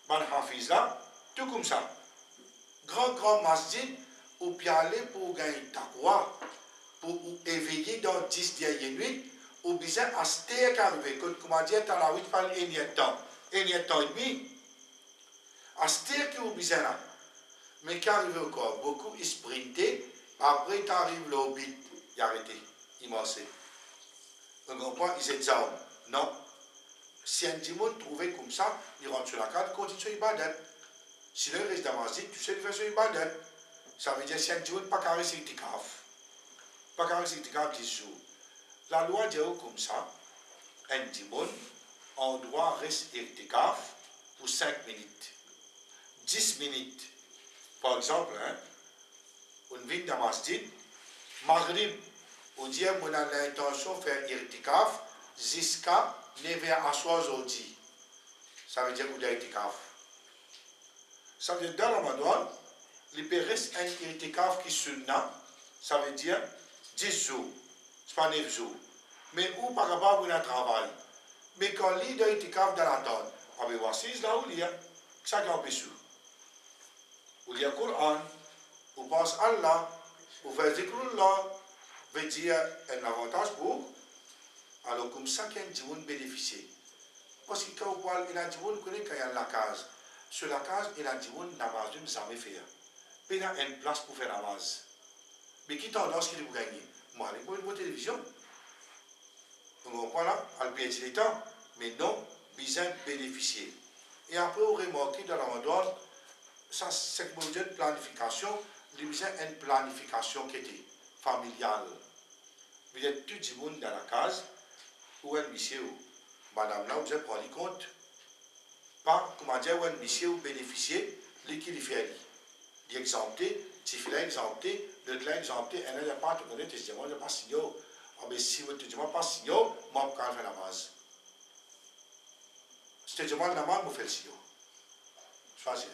ban hafiz là tout comme ça grand masjid ou bien aller pour gagner taqwa pour éveiller dans 10 dernières nuits ou bien à ce qui arrive, comme dire, tu as 8 par un temps et demi, à ce qui est bien là. Mais qui arrive encore, beaucoup sprinté, après tu arrives au but, il a arrêté, il m'a fait. On comprend, il s'est dit, non. Si un dimanche trouvé comme ça, il rentre sur la carte, continue sur Ibadat. Si le reste d'Amazit, tu sais, il fait sur Ibadat. Ça veut dire, si un dimanche, pas carré sur Itikaf. Pas carré sur Itikaf 10 jours. La loi dit comme ça, un dimanche, on doit rester irtikaf pour 5 minutes. 10 minutes. Par exemple, on vient dans masjid, Maghrib, on dit qu'on a l'intention de faire irtikaf jusqu'à 9h à soir aujourd'hui. Ça veut dire qu'on a irtikaf. Ça veut dire dans Ramadan, il peut rester un irtikaf qui est sunna, ça veut dire 10 jours. Ce n'est pas 9 jours. Mais où par rapport à un travail. Mais quand l'île de itikaf dans la tente, on va voir si là où il y a, ça qui empêche. Où il y a le Coran, où pense Allah, où fait zikrullah, veut dire un avantage pour. Alors comme ça, qu'un diwan bénéficie. Parce que quand on parle, il y a un diwan qui connaît quand il y a la case. Sur la case, il y a un diwan n'a pas jamais fait. Mais il y a une place pour faire la base. Mais qui tendance qu'il vous gagner? Moi, il y a une télévision. On comprend là, à le pied de temps, mais non, bien bénéficier. Et après, on remarque dans la Ramadan, ça, c'est une planification, il y a une planification qui était familiale. Vous êtes tout le monde dans la case, ou un monsieur, madame là, vous avez pris compte. Pas, comment dire, un monsieur ou bénéficier, l'équilibre fait. L'exempté, si vous l'avez exempté, l'autre l'a exempté, et n'a pas de connaître, il n'y a pas signé. Mais si vous ne dites pas signé, moi, je vais faire la base. Si tu demandes la main, je fais le signé. Choisir.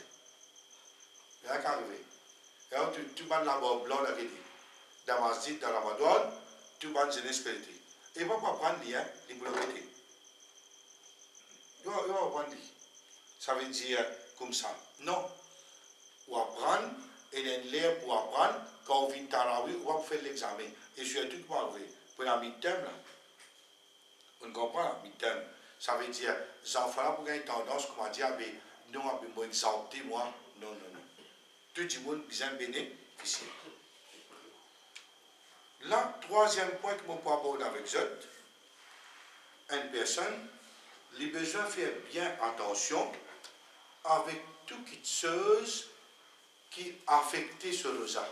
Il y a qu'à arriver. Et alors, tu vas la barbe blanc, la guédie. Dans ma zite, dans la Ramadan, tu vas jeunesse spirituelle. Et il ne va pas prendre lien, il va le guédie. Il va prendre lien. Ça veut dire comme ça. Non. Ou apprendre, et il y a une l'air pour apprendre, quand on vient Tarawi, on va faire l'examen. Et surtout, pour arriver. Pour la mi-terme, là. On comprend la mi-terme. Ça veut dire, les enfants là, pour une tendance, comment dire, mais non, moi, exempté, moi. Non. Tout le monde bien bénéficier. Là, troisième point que je peux aborder avec vous, une personne, les besoins faire bien attention avec toutes les choses qui affectent ce rosa.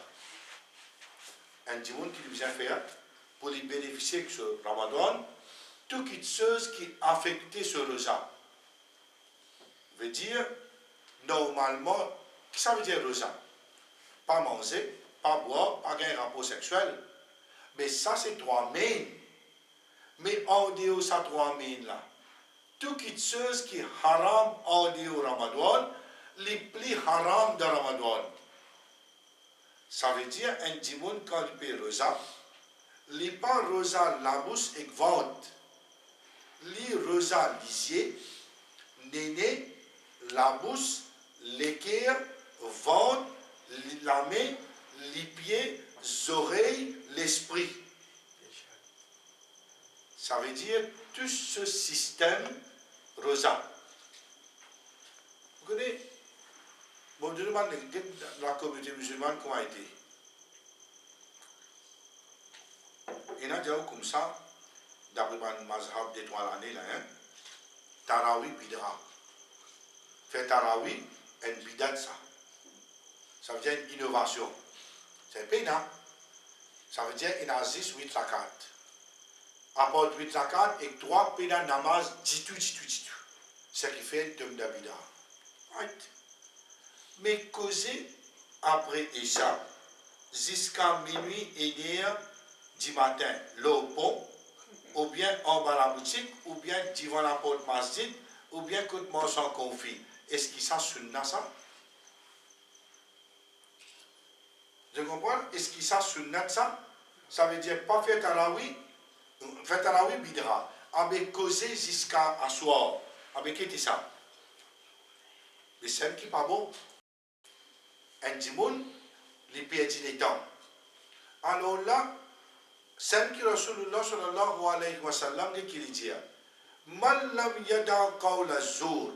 Un dimanche qui vient faire pour les bénéficier de ce Ramadan, toutes les choses qui affectent ce rosa. Veut dire, normalement, qu'est-ce que ça veut dire rosa? Pas manger, pas boire, pas gagner un rapport sexuel. Mais ça, c'est 3 mains. Mais en dehors de ces 3 mains-là, toutes les choses qui haram en dehors Ramadan, les plus haram de Ramadan. Ça veut dire, un dimon, quand il paye rosa, il pas rosa la bouche et vente. Li rosa lisier, néné, la bouche, l'équerre, vente, la main, les pieds, les oreilles, l'esprit. Ça veut dire tout ce système rosa. Vous connaissez? Bon, je demande la communauté musulmane comment a été. Il y a déjà comme ça, d'après le mazhab des 3 années, là, hein, Tarawi bidra. Faire Tarawi, une bidat ça. Ça veut dire une innovation. C'est pénal. Ça veut dire une azis 8 rakat. Apporte 8 rakat et 3 pénal namaz, ditu. Ce qui fait le thème d'abida. Right. Mais causer après Isha, jusqu'à minuit et heure du matin, le pont, ou bien en bas la boutique, ou bien devant la porte masjid, ou bien que moi sans conflit. Est-ce qu'il s'en sunna ça? Je comprends? Est-ce qu'il s'en sunna ça? Ça veut dire pas faire tarawi bidra. Avec causer jusqu'à soir. Avec qui est ça? Mais c'est qui pas bon. Un dimoun, il perd du temps. Alors là, c'est qui Rasulullah sallallahu alayhi wa sallam qui dit Man lam yada qawla zur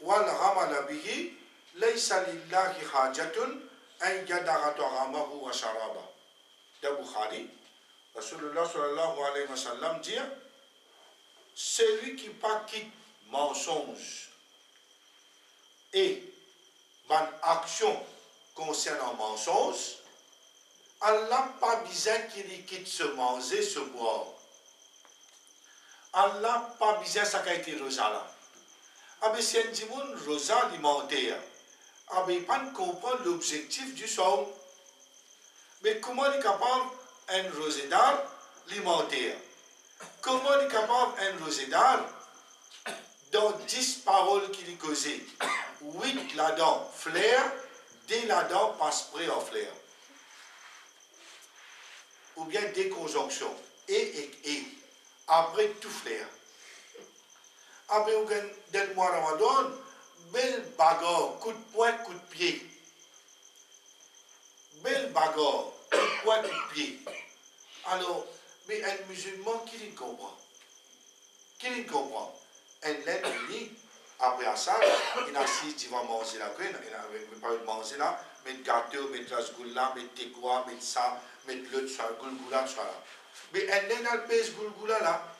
wal ghamala bihi laysa lillahi hajatun an yada ta'amahu wa sharaba. De Bukhari, Rasulullah sallallahu alayhi wa sallam dit celui qui pas quitte mensonge et bonne action concernant mensonge, Allah pas besoin qu'il quitte se manger, se boire. Allah pas besoin ça qui a été rosa là. Abe si un dimoun rosa alimentaire, abe pas comprendre l'objectif du somme. Mais comment il est capable un rosédar alimentaire? Comment il est capable un rosédar dans 10 paroles qu'il est causé, 8 là-dedans flair, 2 là-dedans passe près en flair. Ou bien des conjonctions, et, après tout flair. Après, dans le mois Ramadan, belle bagarre, coup de poing, coup de pied. Belle bagarre, coup de poing, coup de pied. Alors, mais un musulman, qui ne comprend? Qui ne comprend? Un laine uni, après ça, il a assis, il va manger la graine, il n'a pas manger là, mettre gâteau, mettre la sgoula, mettre tekwa, mettre ça, mettre l'autre, soit goulgoula, soit là. Mais un laine a le pèse goulgoula là.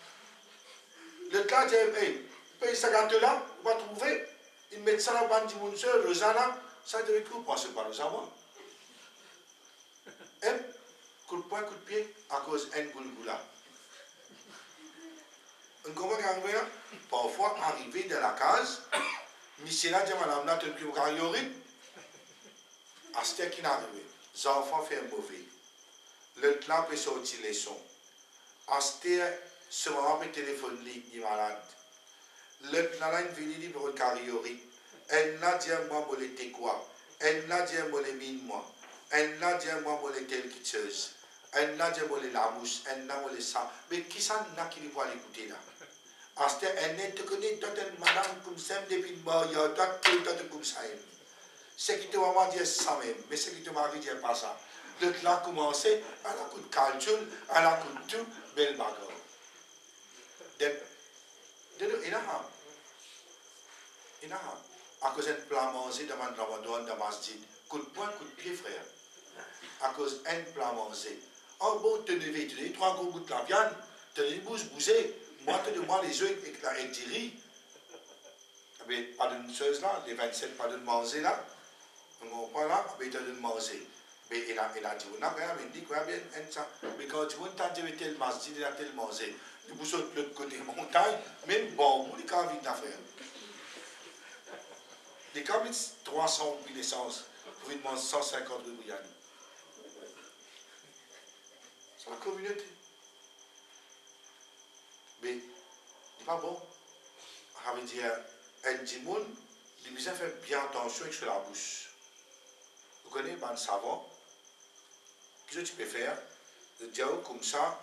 Le cas dit, hey, paye ce gâteau-là, on va trouver, ils mettent ça là, bandi mon soeur, Rosanna, ça devait tout passer par le savon. Et, coup de poing, coup de pied, à cause d'un goulgoula. On comprend qu'arriver là, parfois, arriver dans la case, Michel a dit, madame, là, tu es plus carriorite. À ce qui est arrivé, les enfants font mauvais. Le clan peut sortir les sons. À ce moment, peut téléphoner, il est malade. Le clan a une vie pour le carriorite. Elle n'a dit, moi, je l'ai quoi. Elle n'a dit, moi, les mines, moi. Elle n'a dit, moi, je l'ai telle kitcheuse. Elle n'a dit, moi, la mousse. Elle n'a pas ça. Mais qui ça n'a qui va l'écouter là? Elle n'est te connaît, toi, madame, comme ça, depuis le mort, il y a d'autres comme ça. Ce qui te va dire ça même, mais ce qui te m'a dit pas ça. Le clan a commencé, à la coup de calcul, à la coup de tout, belle bagarre. Il y a à cause d'un plat mangé dans le Ramadan, dans le masjid. Coup de poing, coup de pied, frère. À cause d'un plat mangé. Oh bon, tu as 3 gros bouts de la viande, tu as une bouche bousée. Moi, tu as moi les œufs avec du riz. Mais pas d'une chose là, les 27 pas de manger là. On comprend là, mais tu as de manger. Mais il a dit, on a bien dit quoi bien, mais quand tu vois, tu as dit tel masjid, il a tel manger. Les bouchons de l'autre côté de la montagne, même bon, vous les cas vite à faire. Les cas 300 000 essences pour une manger 150 de bouillani. C'est la communauté. Mais, c'est pas bon. Ça veut dire, un dimoun, il a besoin de faire bien attention avec la bouche. Vous connaissez le savon? Qu'est-ce que tu peux faire? Je dis comme ça,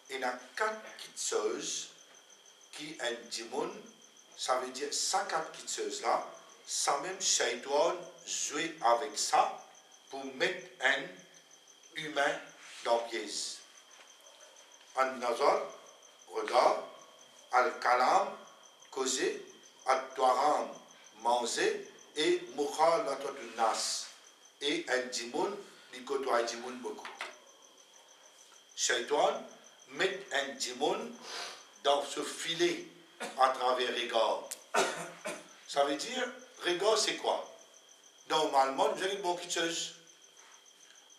il y a 4 petites choses qui ont dit, ça veut dire, ça 4 petites choses là, ça même Shaitan jouer avec ça pour mettre un humain dans pièce. En nazar, regarde, al-kalam, causer, al-tuaram, manger, et moukhal nas. Et un dimoun, il côtoie dimoun beaucoup. Shaitan met un dimoun dans ce filet à travers regard. Ça veut dire, regard c'est quoi? Normalement, nous avons une bonne petite chose.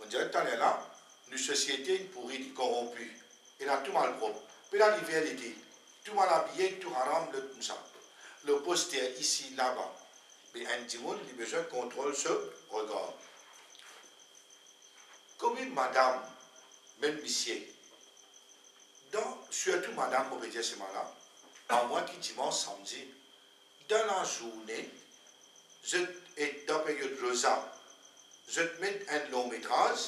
On dirait que là, une société pourrie, corrompue. Elle a tout mal propre. Puis là, l'hiver, l'été, tout mal habillé, tout haram, comme ça. Le poster ici, là-bas. Mais un dimoun, il a besoin de contrôler ce regard. Comme une madame, même monsieur, surtout madame, on peut dire ce là, à moi qui dimanche, samedi, dans la journée, je et dans la période rosa, je te mets un long métrage,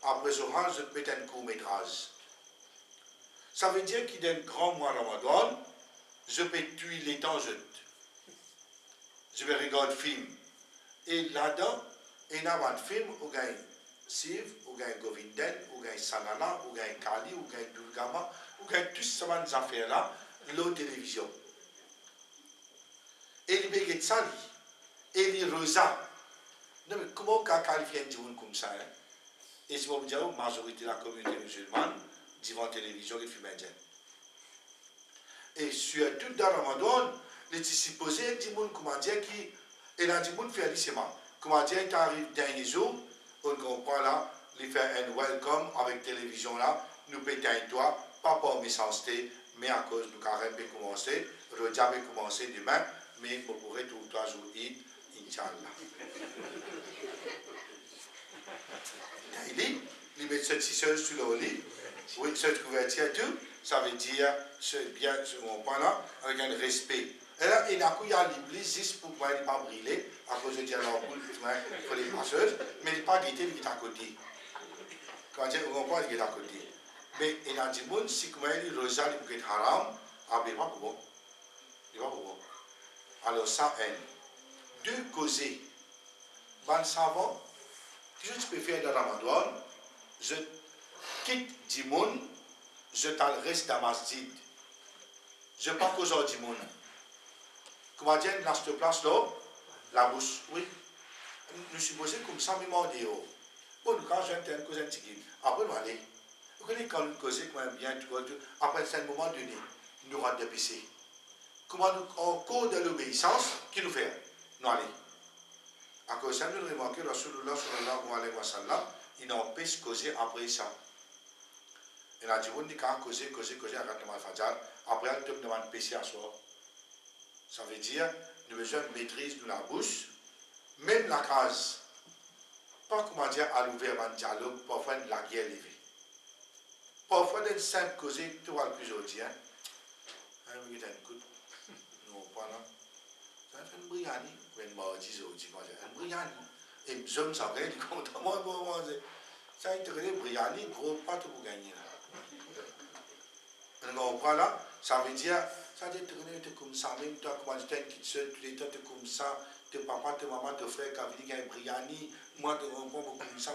après ce moment, je te mets un court métrage. Ça veut dire qu'il y a un grand mois Ramadan, je peux tuer les temps, je vais regarder le film. Et là-dedans, il y a un film où il y a Siv, où il y a Govindan, où il y a Sanana, où il y a Kali, où il y a Durgama, où il y a toutes ces affaires-là, la télévision. Et il y a ça, et il y a Rosa. Non, mais comment on qualifie un divan comme ça? Et si vous dire, la majorité de la communauté musulmane, devant la télévision, ils fument indien. Et surtout dans le Ramadan, il est supposé un divan, comment dire, qui est un divan fait alissement. Comment dire, il arrive dernier jour, on comprend là, il fait un welcome avec la télévision là, nous pétons un toit, pas pour méchanceté, mais à cause du carême peut commencer, le diable peut commencer demain, mais vous pourrez tout 3 jours, Inch'Allah. Il met cette chose sur le lit, oui, cette couverture, tout, ça veut dire, c'est bien, on prend là, avec un respect. Et là, il y a l'église juste pour ne pas brûler, à cause de dire l'ampoule pour les passeuses, mais il n'est pas guetté, il est à côté. Quand on comprend, il est à côté. Mais il y a des gens, si comme il rosa, il est haram, il n'est pas pour bon. Il n'est pas pour bon. Alors, ça, deux causer. Ban savant, qu'est-ce que tu peux faire dans Ramadan? Je quitte du monde, je t'en reste dans ma masjid. Je ne pas cause du monde. Comment dire, dans cette place-là, la bouche, oui. Nous supposons comme ça, mais on dit, oh. Bon, quand j'ai un cause un petit après, nous allons. Vous connaissez quand nous causons, quand même bien, après, c'est un moment donné, nous rentrons de PC. Comment nous, en cours de l'obéissance, qui nous fait? Nous allons. À cause de ça, nous remarquons que Rasulullah sallallahu alayhi wa sallam, il empêche de causer après ça. Il a dit, on dit qu'à causer, à Ratnamal Fadjar, après, il te demande de pécher à soi. Ça veut dire, nous avons besoin de maîtrise de la bouche, même la case. Pas comment dire, à l'ouvert un dialogue, parfois de la guerre levée. Parfois, d'une simple causée, tu vois le plus aujourd'hui, hein. Un coup, nous prenons. Ça fait une brillani, une mardi, un brillani. Et je me savais, il compte, moi, ça a été une brillani, gros, pas tout pour gagner là. On comprend là, ça veut dire, ça veut dire comme ça, même toi, comment tu t'es qui seul, tous les temps, tu es comme ça, tes papas, tes mamans, tes frères, quand ils disent qu'il y a un brillani, moi, tu comprends, comme ça,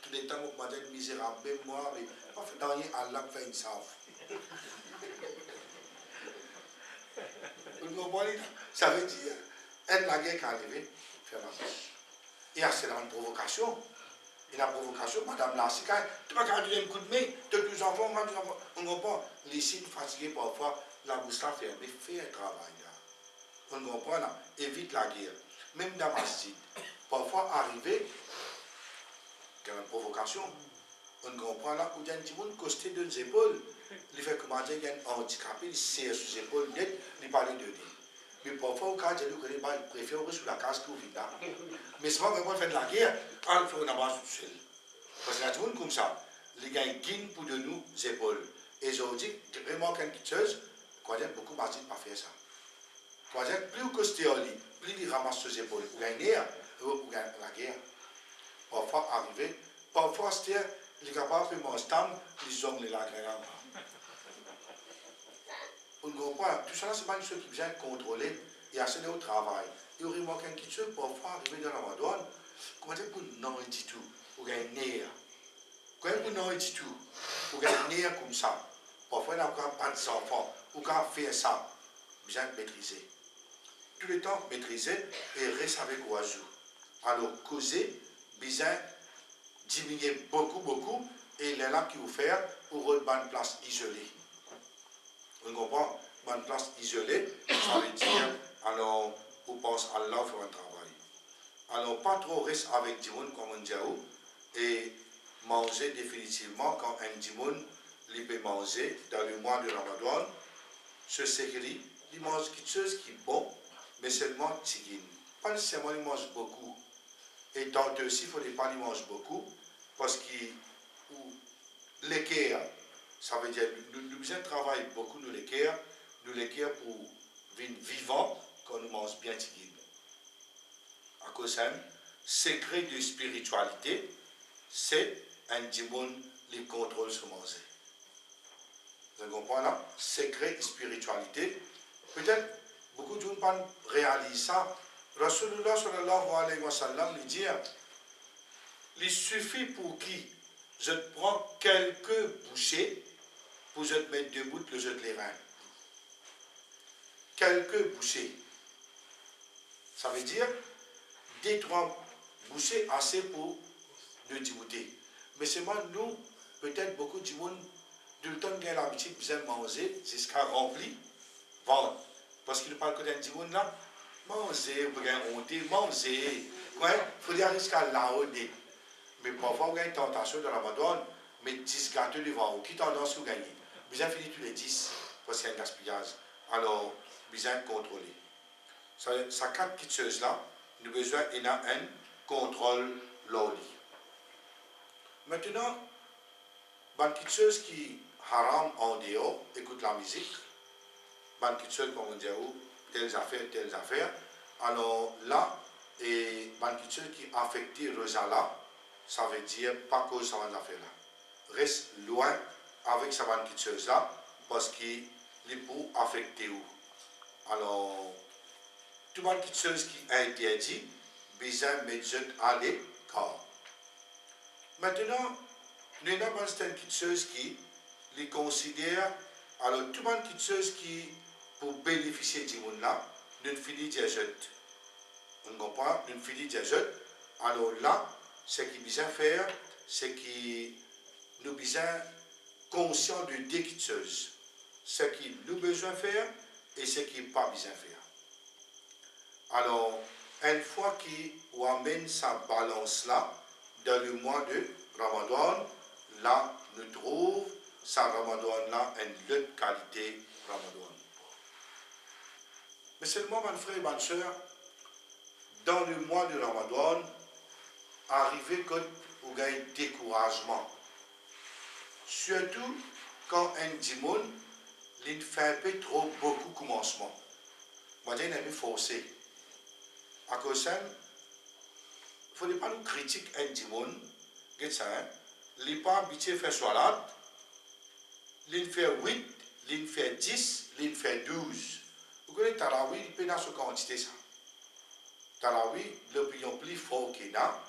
tous les temps, moi, je suis misérable, même moi, mais pas fait rien, Allah fait une savre. Vous comprenez? Ça veut dire, elle la guerre qui est arrivée, faire la bouche. Et c'est dans une provocation. Et la provocation, madame là, c'est quand tu vas garder un coup de main, tu as 2 enfants, moi 2 enfants. On comprend. Les signes fatigués parfois, la bouche là fermée, fais un travail là. On comprend là, évite la guerre. Même dans ma site, parfois arriver, il y a une provocation. On comprend là, où il y a un petit monde costé de nos épaules. Il fait comment dire, il y a un handicapé, il serre sur ses épaules net, il parle de lui. Mais parfois, au cas où il préfère ouvrir sur la case tout vide là. Mais c'est pas vraiment faire de la guerre, il faut une avance tout seul. Parce qu'il y a des gens comme ça, les gars guignent pour de nous épaules. Et je vous dis, vraiment quelque chose, quoi dire, beaucoup de ne pas faire ça. Quoi dire, plus vous costez au lit, plus il ramasse ses épaules. Vous gagnez, vous gagnez la guerre. Parfois, arriver, parfois, c'est il est capable de manger tam, les hommes, les lagrins. On comprend, tout ça, c'est pas une chose qui vient contrôler et accéder au travail. Il y aurait manqué quelque chose pour parfois arriver dans la Ramadan, comment dire pour non du tout, pour gagner. Quand vous n'avez du tout, pour gagner comme ça, parfois on n'a pas d'enfants, ou quand faire ça, bien maîtriser. Tout le temps maîtriser et rester avec oiseau. Alors, causer, bien diminuer beaucoup, et les là qui vous faire pour une place isolée. On comprend? Une place isolée, ça veut dire, alors, vous pensez à Allah faire un travail. Alors, pas trop rester avec du monde comme on dit, et manger définitivement quand un dimoun peut manger dans le mois de Ramadan, ce sécrit, il mange quelque chose qui est bon, mais seulement tigine. Pas nécessairement il mange beaucoup. Et tant aussi, il ne faudrait pas qu'il mange beaucoup, parce que l'équerre, ça veut dire, nous besoin travailler beaucoup nous l'équerre pour vivre vivant quand nous mangeons bien tigine. À cause d'un secret de spiritualité, c'est un dimoun qui contrôle ce manger. Vous comprenez là? Secret spiritualité. Peut-être beaucoup de gens ne réalisent ça. Rasulullah sallallahu alayhi wa sallam lui dit, il suffit pour qui je te prends quelques bouchées pour je te mettre debout le jeu de les reins. Quelques bouchées. Ça veut dire 2-3 bouchées assez pour nous dégoûter. Mais seulement nous, peut-être beaucoup de monde, tout le temps qu'on a l'habitude de manger jusqu'à remplir, vendre. Parce qu'il ne parle que d'un monde là, manger, vous avez honte, manger. Il faut dire jusqu'à là-haut. Mais parfois, vous avez une tentation dans la Ramadan, mais 10 gâteaux devant vous, qui tendance vous gagnez. Vous avez fini tous les 10, parce qu'il y a un gaspillage. Alors, vous avez contrôlé. Ça 4 petites choses là, nous avons besoin d'un contrôle l'eau. Maintenant, une petite chose qui haram en dehors, écoute la musique, une petite chose comme on dit, telles affaires. Alors là, et une petite chose qui affecte Rosa là, ça veut dire pas cause de ces affaires-là. Reste loin avec cette petite chose-là, parce qu'il peut affecter vous. Alors, toute une petite chose qui a été dit, besoin de mettre à l'écart. Maintenant, nous avons une petite chose qui les considère, alors tout le monde petite chose qui, pour bénéficier de monde là, nous finissons de jeter. On comprend, nous finissons de jeter. Alors là, ce qu'il besoin faire, c'est que nous besoin conscient de deux petites choses. Ce qu'il nous besoin faire et ce qu'il pas besoin faire. Alors, une fois qu'on amène sa balance là, dans le mois de Ramadan, là, nous trouvons sa Ramadan là une autre qualité Ramadan. Mais seulement, mon frère et ma soeur, dans le mois de Ramadan, arrivé quand vous avez découragement. Surtout quand un dimoun, il fait un peu trop beaucoup de commencement. Moi, je n'ai pas forcé. À cause de ça, il ne faudrait pas nous critiquer un dimoun. Il n'est pas habitué à faire salade. Il fait 8, il fait 10, il fait 12. Vous connaissez Tarawi, il peut dans cette quantité ça. Tarawi, l'opinion plus fort qu'il a,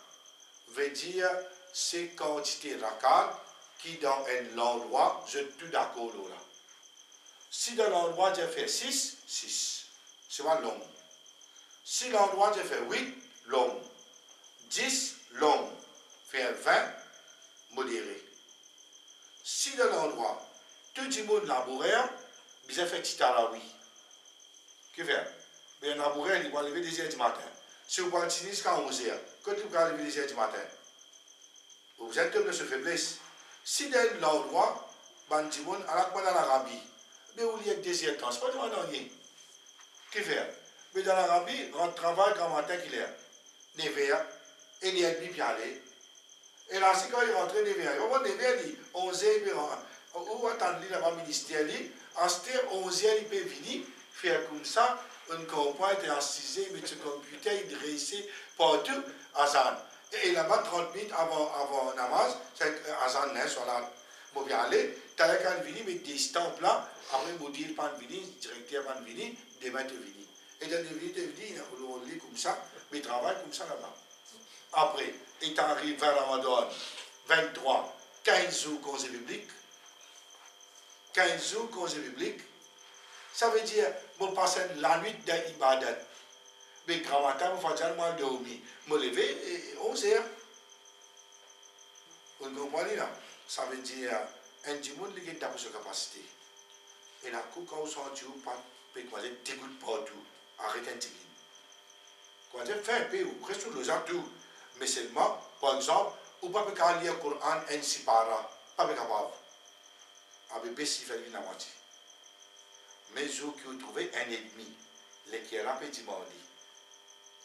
veut dire c'est quantité rakat qui dans un endroit, je suis tout d'accord là. Si dans l'endroit j'ai fait 6, 6. C'est pas long. Si l'endroit j'ai fait 8, long. 10, long. Faire 20, modéré. Si dans l'endroit, tout le monde laboureur, j'ai fait petit tarawi. Que faire? Ben laboureur, il va lever 2h du matin. Si vous continuez jusqu'à 11h, quand vous allez lever 2h du matin, vous êtes comme de ce faiblesse. Si dans l'endroit, ben du monde, à la fois dans l'Arabie, mais vous y êtes 2h30, c'est pas de rien. Que faire? Mais dans l'Arabie, on travaille quand matin qu'il est. 9h, et il y a demi bien aller. Et là, c'est quand il rentre 9h. On va 9h, 11h, ou attendre là-bas ministère, en ce 11h, il peut venir, faire comme ça, on comprend, il est en 6h, mais ce computer, il dresse partout, à Zan. Et là-bas, 30 minutes avant namaz, c'est Azan, voilà, je vais aller, tu as qu'à venir, mais des stampes là, après, je vais dire, pas venir, directeur, pas venir, demain, tu venir. Et dans les vidéos, on lit comme ça, mais travaille comme ça là-bas. Après, il arrive vers Ramadan, 23, 15 jours congé public, 15 jours congé public, ça veut dire, je passe la nuit d'ibadat. Mais grand matin, je fais mal dormir. Je me lever et 11 heures. Vous comprenez là? Ça veut dire, un dimanche, il y a une capacité. Et là, quand on sent que vous dégoûte partout, arrêtez un petit peu. Quand on fait un peu, ou presque le gens tout. Mais seulement, par exemple, vous ne pouvez pas lire le Coran en sipara. Pas capable. Avec Bessi, il fait une moitié. Mais vous qui vous trouvez un ennemi, les qui est là, petit mardi.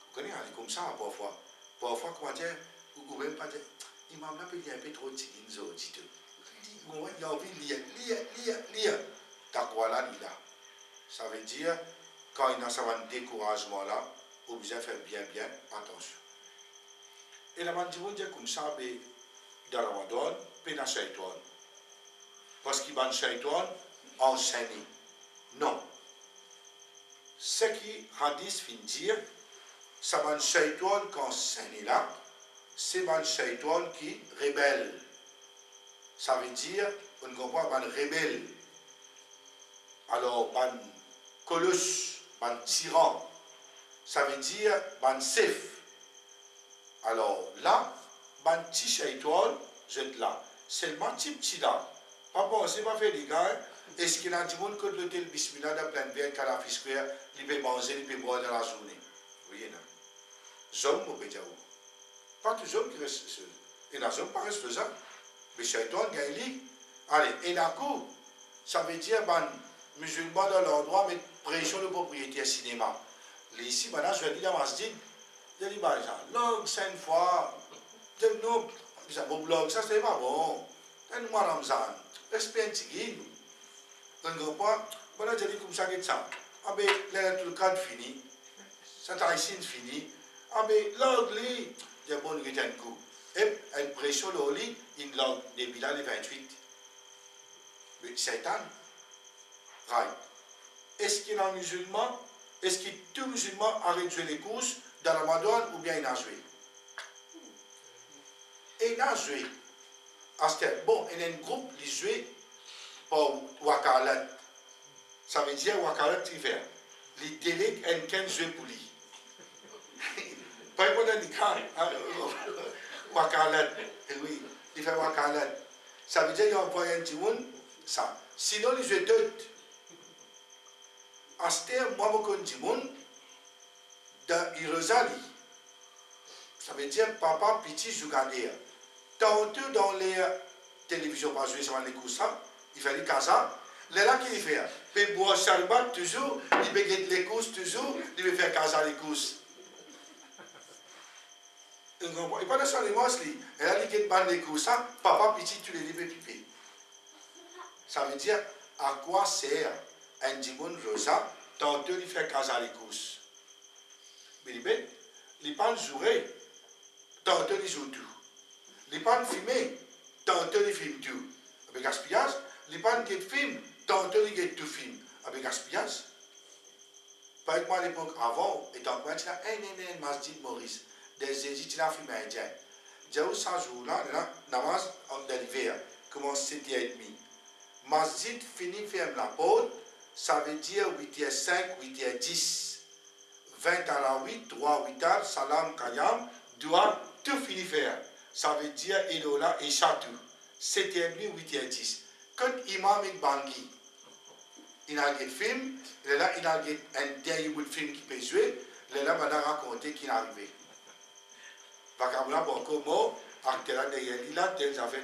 Vous connaissez, comme ça, parfois. Parfois, comment dire, vous ne pouvez pas dire, il m'a appelé un peu trop de tigines, il a envie de lire. D'accord, là, il a. Ça veut dire, quand il y a un découragement là, vous devez faire bien attention. Et la mandibule dit comme ça, dans Ramadan, puis dans Shaitan. Parce qu'il y a un Shaitan enseigné. Non. Ce qui hadith fin dire, c'est un Shaitan qui enseigne là, c'est un Shaitan qui rebelle. Ça veut dire, on comprend un rebelle. Alors, un colosse, un tyran, ça veut dire un chef. Alors là, un petit Shaitan, jette là. Seulement petit là. Pas penser, pas faire des gars. Est-ce qu'il y a du monde qui le tel bismillah de plein de verre qu'à la fiscale, il peut manger, il peut boire dans la journée. Vous voyez, non? Zom, on peut dire. Pas tous les hommes qui restent seuls. Et les hommes pas restent ça. Mais Shaitan, gagne. Allez, et d'un coup, ça veut dire, musulmans dans l'endroit, mais pression de propriétaire cinéma. Ici, maintenant, je vais dire à Masjid, je dis, langue 5 fois, non, mon blog, ça c'est pas bon. Moi, Ramzan, respect un tigine. On ne comprend pas. Voilà, je dis comme ça, que ça. Ah ben, là, tout le cadre fini. Ça t'a ici fini. Ah ben, l'anglais, j'ai bon, il y a un coup. Et, une pression, le lit, une langue, des bilans, les 28. Mais Satan, right. Est-ce qu'il y a un musulman, est-ce que tout musulman arrête de jouer les courses dans la Ramadan ou bien il a joué? Et il a joué. Bon, il y a un groupe qui joue pour Wakalat. Ça veut dire Wakalat hiver. Il délègue un 15 joueurs pour lui. Pas pour le cas. Wakalat. Oui, il fait Wakalat. Ça veut dire qu'il envoie un petit monde, ça. Sinon, il joue tout. Aster, moi, je connais du monde dans Irosali. Ça veut dire papa, petit, joue gardien. Tantôt dans les télévisions, pas jouer sur les courses, il fait les casas. Les là qu'il fait, il peut boire charbat toujours, il peut gagner les courses toujours, il peut faire casa les courses. Il ne pas de ça les mosques, et là il gagne les courses, papa, petit, tu les libères piper. Ça veut dire à quoi sert un dimon rosa, tantôt il fait casa les courses. Mais il pas jouer, tantôt il joue tout. Les pannes fumées, tantôt ils filment tout. Avec gaspillage, les pannes qui filment, tantôt ils tout film. Avec gaspillage. Par exemple, à l'époque avant, étant quoi, tu as un masjid Maurice, des Égyptiens qui filment indien. J'ai eu 100 jours là, namaz en l'hiver, commence 7h30. Masjid finit ferme la porte, ça veut dire 8h05, 8h10. 20 à la 8, 3, 8h, salam, kayam, doit tout finir faire. Ça veut dire il est là et chatou. 7h30, 8h10. Quand Imam est bangui, il a un film, il est là, il a un dernier bout de film qui peut jouer, il est là, il a raconté qu'il est arrivé. Vacabula, bon, comment, acteur derrière, il a telles affaires.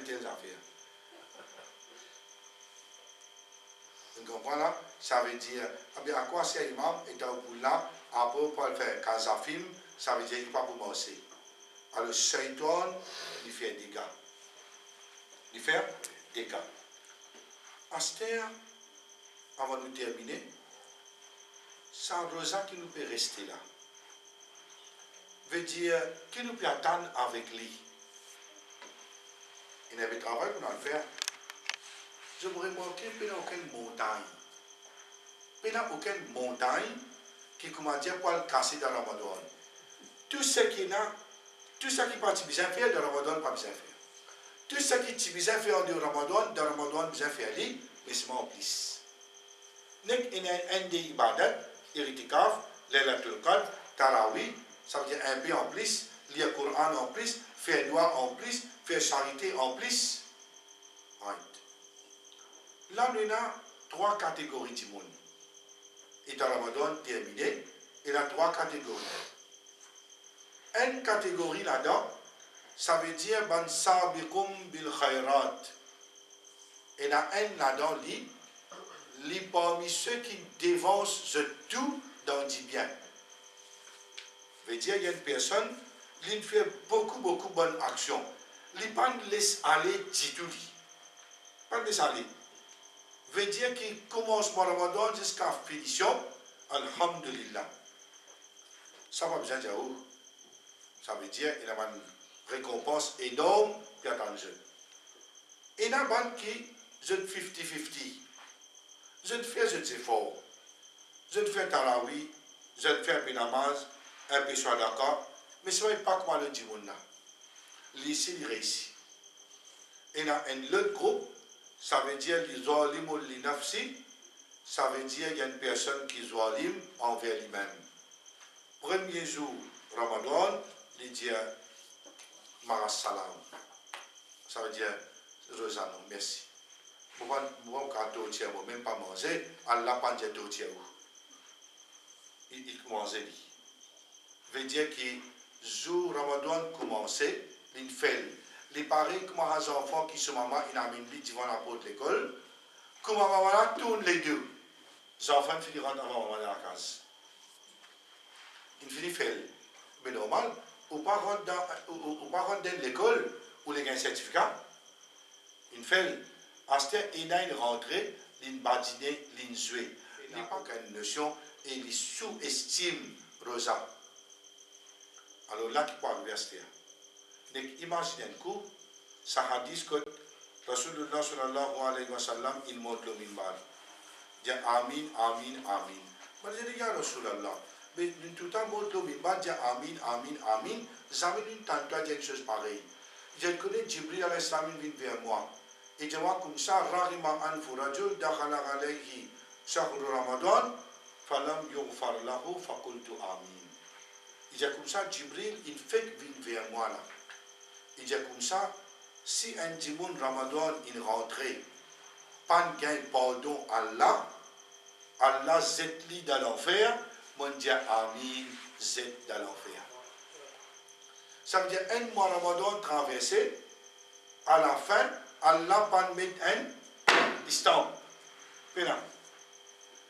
Vous comprenez là? Ça veut dire, à quoi sert Imam et dans le bout là, après pour le faire, quand ça filme, ça veut dire qu'il ne peut pas vous marcher. Alors, Shaitan, il fait des dégâts. Il fait des dégâts. Aster, avant de terminer, c'est un rosa qui nous peut rester là. veut dire qui nous peut attendre avec lui. Il y a un travail qu'on a le faire. Je me remarque qu'il n'y a aucune montagne. Il n'y a aucune montagne qui, comment dire, peut le casser dans le Ramadan. Tout ce qui est là, tout ce qui parti bien faire, dans le Ramadan, pas bien faire. Tout ce qui est bien faire dans le Ramadan, bien faire lui, mais c'est en plus. Il y a un des ibadat, iritikaf, Laylatul Qadr, Tarawih, ça veut dire un peu en plus, lire le Coran en plus, faire doigt en plus, faire charité en plus. Right. Là, nous avons 3 catégories de monde. Et dans le Ramadan terminé, il y a 3 catégories. Une catégorie là-dedans, ça veut dire ban sabiqum bil khairat. Il y a un là-dedans, li parmi ceux qui dévancent tout dans du bien. Ça veut dire il y a une personne qui fait beaucoup de bonnes actions. Il ne laisse aller du tout. Pas laisse aller. Veut dire qu'il commence le Ramadan jusqu'à finition, alhamdulillah. Ça va besoin de dire où? Ça veut dire qu'il y a une récompense énorme qui attend le jeune. Il y a un qui jeune 50-50. Je fais des efforts. Je fais tarawih, je fais un peu namaz, un peu soit d'accord, mais ce n'est pas comme le djimouna. L'ici, il réussit. Il y a un autre groupe, ça veut dire l'isolim ou l'inafsi, ça veut dire qu'il y a une personne qui zolim envers lui-même. Premier jour, Ramadan, il dit Maras Salam. Ça veut dire Rosano, merci. Moi, quand je ne même pas manger, Allah pas de il commençait. Veut dire que jour Ramadan commençait, il fait. Les parents, comme les enfants qui sont maman, ils amènent vite devant la porte de l'école. Comme maman tourne les deux. Les enfants finiront avant maman dans la case. Ils finissent faire. Mais normal, ou pas rentrer dans l'école, ou les un certificat, ils fait. À ce moment-là, il y a une rentrée, il badine, il joué. Il n'a pas qu'une notion et il sous-estime Rosa. Alors là, qui peut arriver à ce moment. Donc, imaginez un coup, ça hadith que Rasulullah sallallahu alayhi wa sallam, il monte le minbar. Il dit Amin, Amin, Amin. Mais je dis, Rasulullah, mais tout le temps, monte le minbar, dit Amin, Amin, Amin. Jamais une tante dit une chose pareille. Je connais Jibril alayhi salam, il vient vers moi. Et je vois comme ça, Rahima anfu rajul dakhala alayhi shahru Ramadan, falam yughfar lahu fakultu amin. Il dit comme ça, Jibril, il fait venir vers moi là. Il dit comme ça, si un dimoun Ramadan il rentrait, pas gain pardon Allah, Allah zet-li dans l'enfer, mon dit amin, zet dans l'enfer. Ça veut dire un mois Ramadan traversé, à la fin, Allah pas mettre un stamp.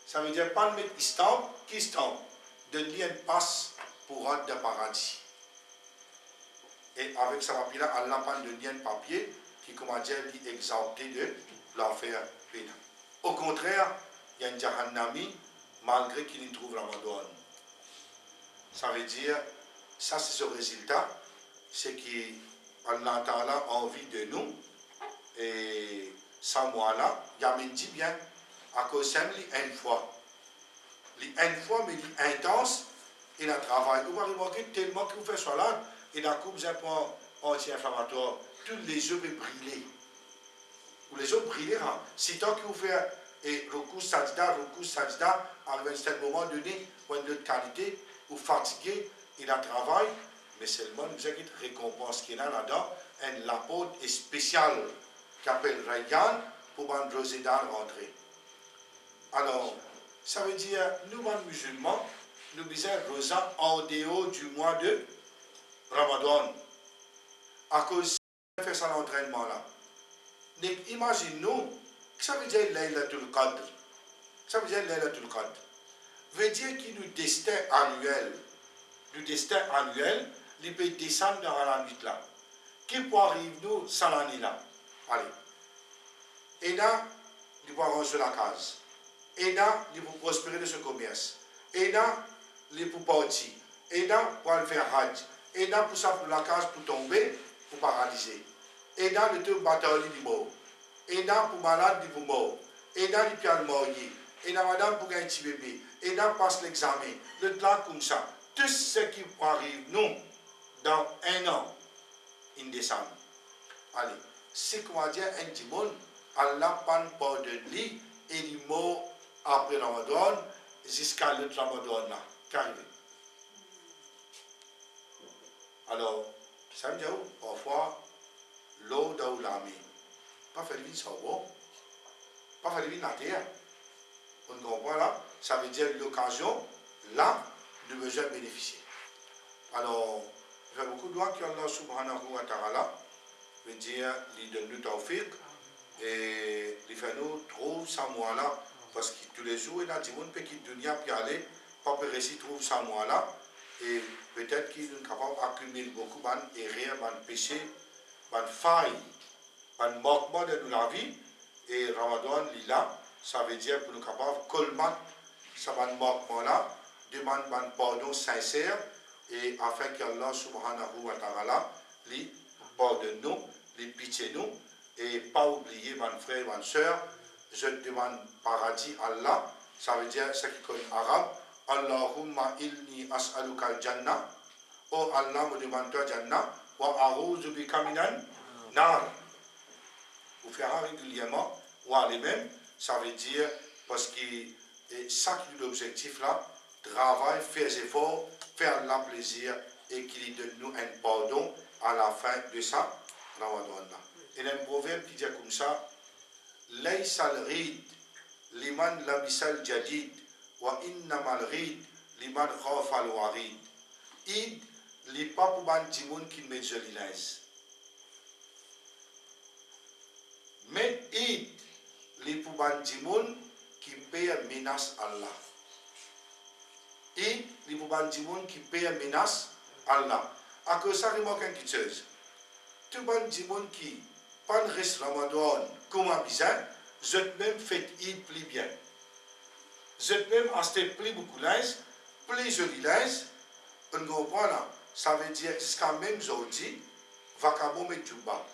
Ça veut dire pas mettre stamp, qui stamp? De lien passe pour rentrer dans le paradis. Et avec ça papier-là, Allah pas de lien papier qui, comment dire, est exempté de l'enfer pénal. Au contraire, il y a un jahannami malgré qu'il y trouve Ramadan. Ça veut dire, ça c'est ce résultat, c'est qu'Allah Ta'ala a envie de nous. Et sans moi là, il y a même dit bien, à cause de une fois. Une fois, mais intense, il a travaillé. Vous allez remarquer tellement que vous faites ça là, et d'un coup, vous avez un anti-inflammatoire, tous les yeux peuvent briller. Ou les yeux brillera. Si tant que vous faites recours sajda, à un certain moment donné, ou une autre qualité, ou fatigué, il a travaillé, mais seulement vous avez une récompense qui est là-dedans, un apôtre spécial qui appelle Rayyan pour un rosédan rentrer. Alors, ça veut dire, nous, les musulmans, nous faisons rosa en dehors du mois de Ramadan. À cause de faire ça l'entraînement là. Donc, imagine-nous, ça veut dire Laylatul Qadr. Ça veut dire Laylatul Qadr. Veut dire qu'il nous destin annuel. Le destin annuel, il peut descendre dans la nuit là. Qui peut arriver nous sans l'année là? Allez. Et là, il peut ranger la case. Et là, il peut prospérer de ce commerce. Et là, il peut partir. aidant pour aller faire Hajj, aidant pour ça pour la case pour tomber, pour paralyser, aidant le tout bataille du mort, aidant pour malade du mort, aidant le pied mort, aidant madame pour un petit bébé, aidant passe l'examen, le plan comme ça, tout ce qui arrive nous dans un an, in décembre. Allez, c'est comment dire un timon, Allah pas de lit et il mort après Ramadan jusqu'à le Ramadan là, qu'arrive. Alors, ça veut dire parfois l'eau dans l'armée, pas faire vivre ça bon, pas faire vivre la terre. On comprend là, ça veut dire l'occasion là de besoin bénéficier. Alors, il y a beaucoup de doigts qui Allah subhanahu wa ta'ala veut dire, il donne nous tawfiq et il fait nous trouve ça moi là, parce que tous les jours il y a des gens qui dunya puis aller, pas réussir trouve ça moi là, et peut-être qu'ils sont capables d'accumuler beaucoup d'erreurs, de péchés, de failles, de manquements de la vie, et Ramadan lila, ça veut dire pour nous capables de colmater ce manquement là, demander un pardon sincère, et afin qu'Allah subhanahu wa ta'ala lui pardonne nous, lui pitié nous, et pas oublier mon frère, mon soeur, je demande paradis Allah, ça veut dire ce qui connaît arabe, Allahumma inni as'aluka al-jannah, oh Allah me demande toi Jannah, wa a'udhu bika minan nar. Vous fera régulièrement, ou aller même, ça veut dire, parce que ça qui est l'objectif là, travail, faire des efforts, faire la plaisir et qu'il donne nous un pardon à la fin de ça, Ramadan là. Il y a un proverbe qui dit comme ça, Laysa al-rid liman labisal jadid wa innamal rid liman khafa al-warid. Id li pas pour ban timoun qui met joli linge. Mais id li pour ban timoun qui paye menace Allah. Id li pour ban timoun qui paye menace Allah. À cause ça, il manque une chose. Tout ban timoun qui pas reste Ramadan comme un bizarre, je même fait id plus bien. Je même acheté plus beaucoup linge, plus joli linge. On comprend là, ça veut dire jusqu'à même aujourd'hui, Vakabo met Djouba.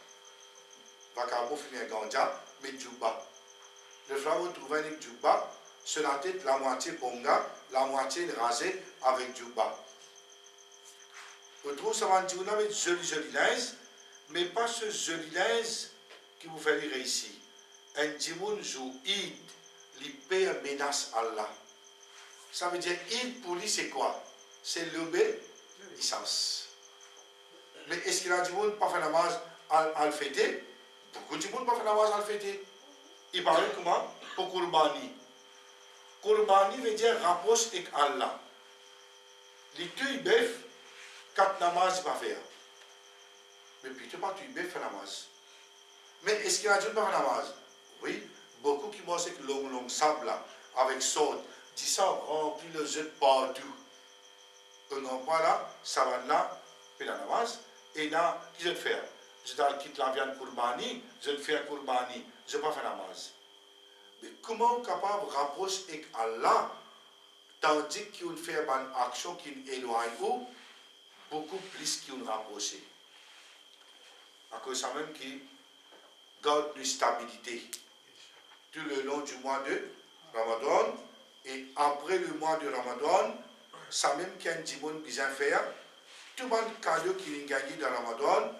Vakabo finit un ganja, met Djouba. Le frère vous trouvez avec Djouba, sur la tête la moitié ponga, la moitié rasée avec Djouba. Vous trouvez ça va dire avec joli linge, mais pas ce joli linge qui vous fait réussir. Un djimoun joue id, l'ipé menace Allah. Ça veut dire id pour lui c'est quoi? C'est l'obéissance. Mais est-ce qu'il y a du monde pas fait la namaz à le fêter? Beaucoup de monde pas fait la namaz à le fêter. Il parle comment? Pour Kurbani. Kurbani veut dire rapproche avec Allah. Les deux bœufs, 4 namaz pas faire. Mais puis tu pas tu bœufs fait namaz. Mais est-ce qu'il y a du monde pas fait namaz? Oui, beaucoup qui bossent avec long sable là, avec saude, dit ça remplit le jeu partout. On comprend là, ça va là, puis la namaz, et là, qui je vais faire? Je dois quitter la viande Kurbani, je vais faire Kurbani, je ne vais pas faire namaz. Mais comment on est capable de rapprocher avec Allah, tandis qu'on fait une action qui nous éloigne beaucoup plus qu'on rapproche? À cause de ça même qui garde une stabilité tout le long du mois de Ramadan, et après le mois de Ramadan, ça même qu'il y a un djimoun bien faire, tout le monde cadeau qui est gagné dans Ramadan,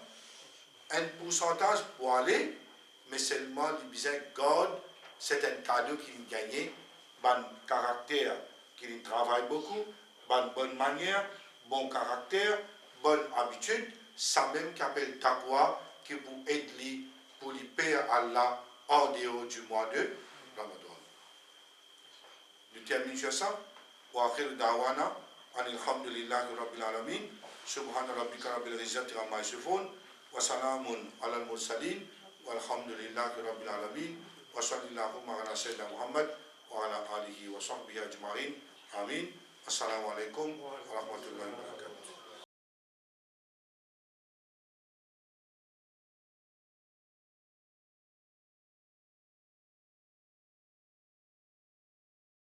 un pourcentage pour aller, mais seulement les bien garde, c'est un cadeau qui est gagné, bon caractère, qui travaille beaucoup, bonne manière, bon caractère, bonne habitude, ça même qui appelle taqwa, qui vous aide pour lui payer Allah en dehors du mois de Ramadan. Nous terminons sur ça. Wa akhir da'wana alhamdulillahi rabbil alamin. Subhana rabbika rabbil izzati amma yasifun. Wa salamun alal mursalin. Walhamdulillahi rabbil alamin. Wa sallallahu ala sayyidina Muhammad wa ala alihi wa sahbihi ajma'in. Amin. Assalamu alaikum wa rahmatullahi wa barakatuh.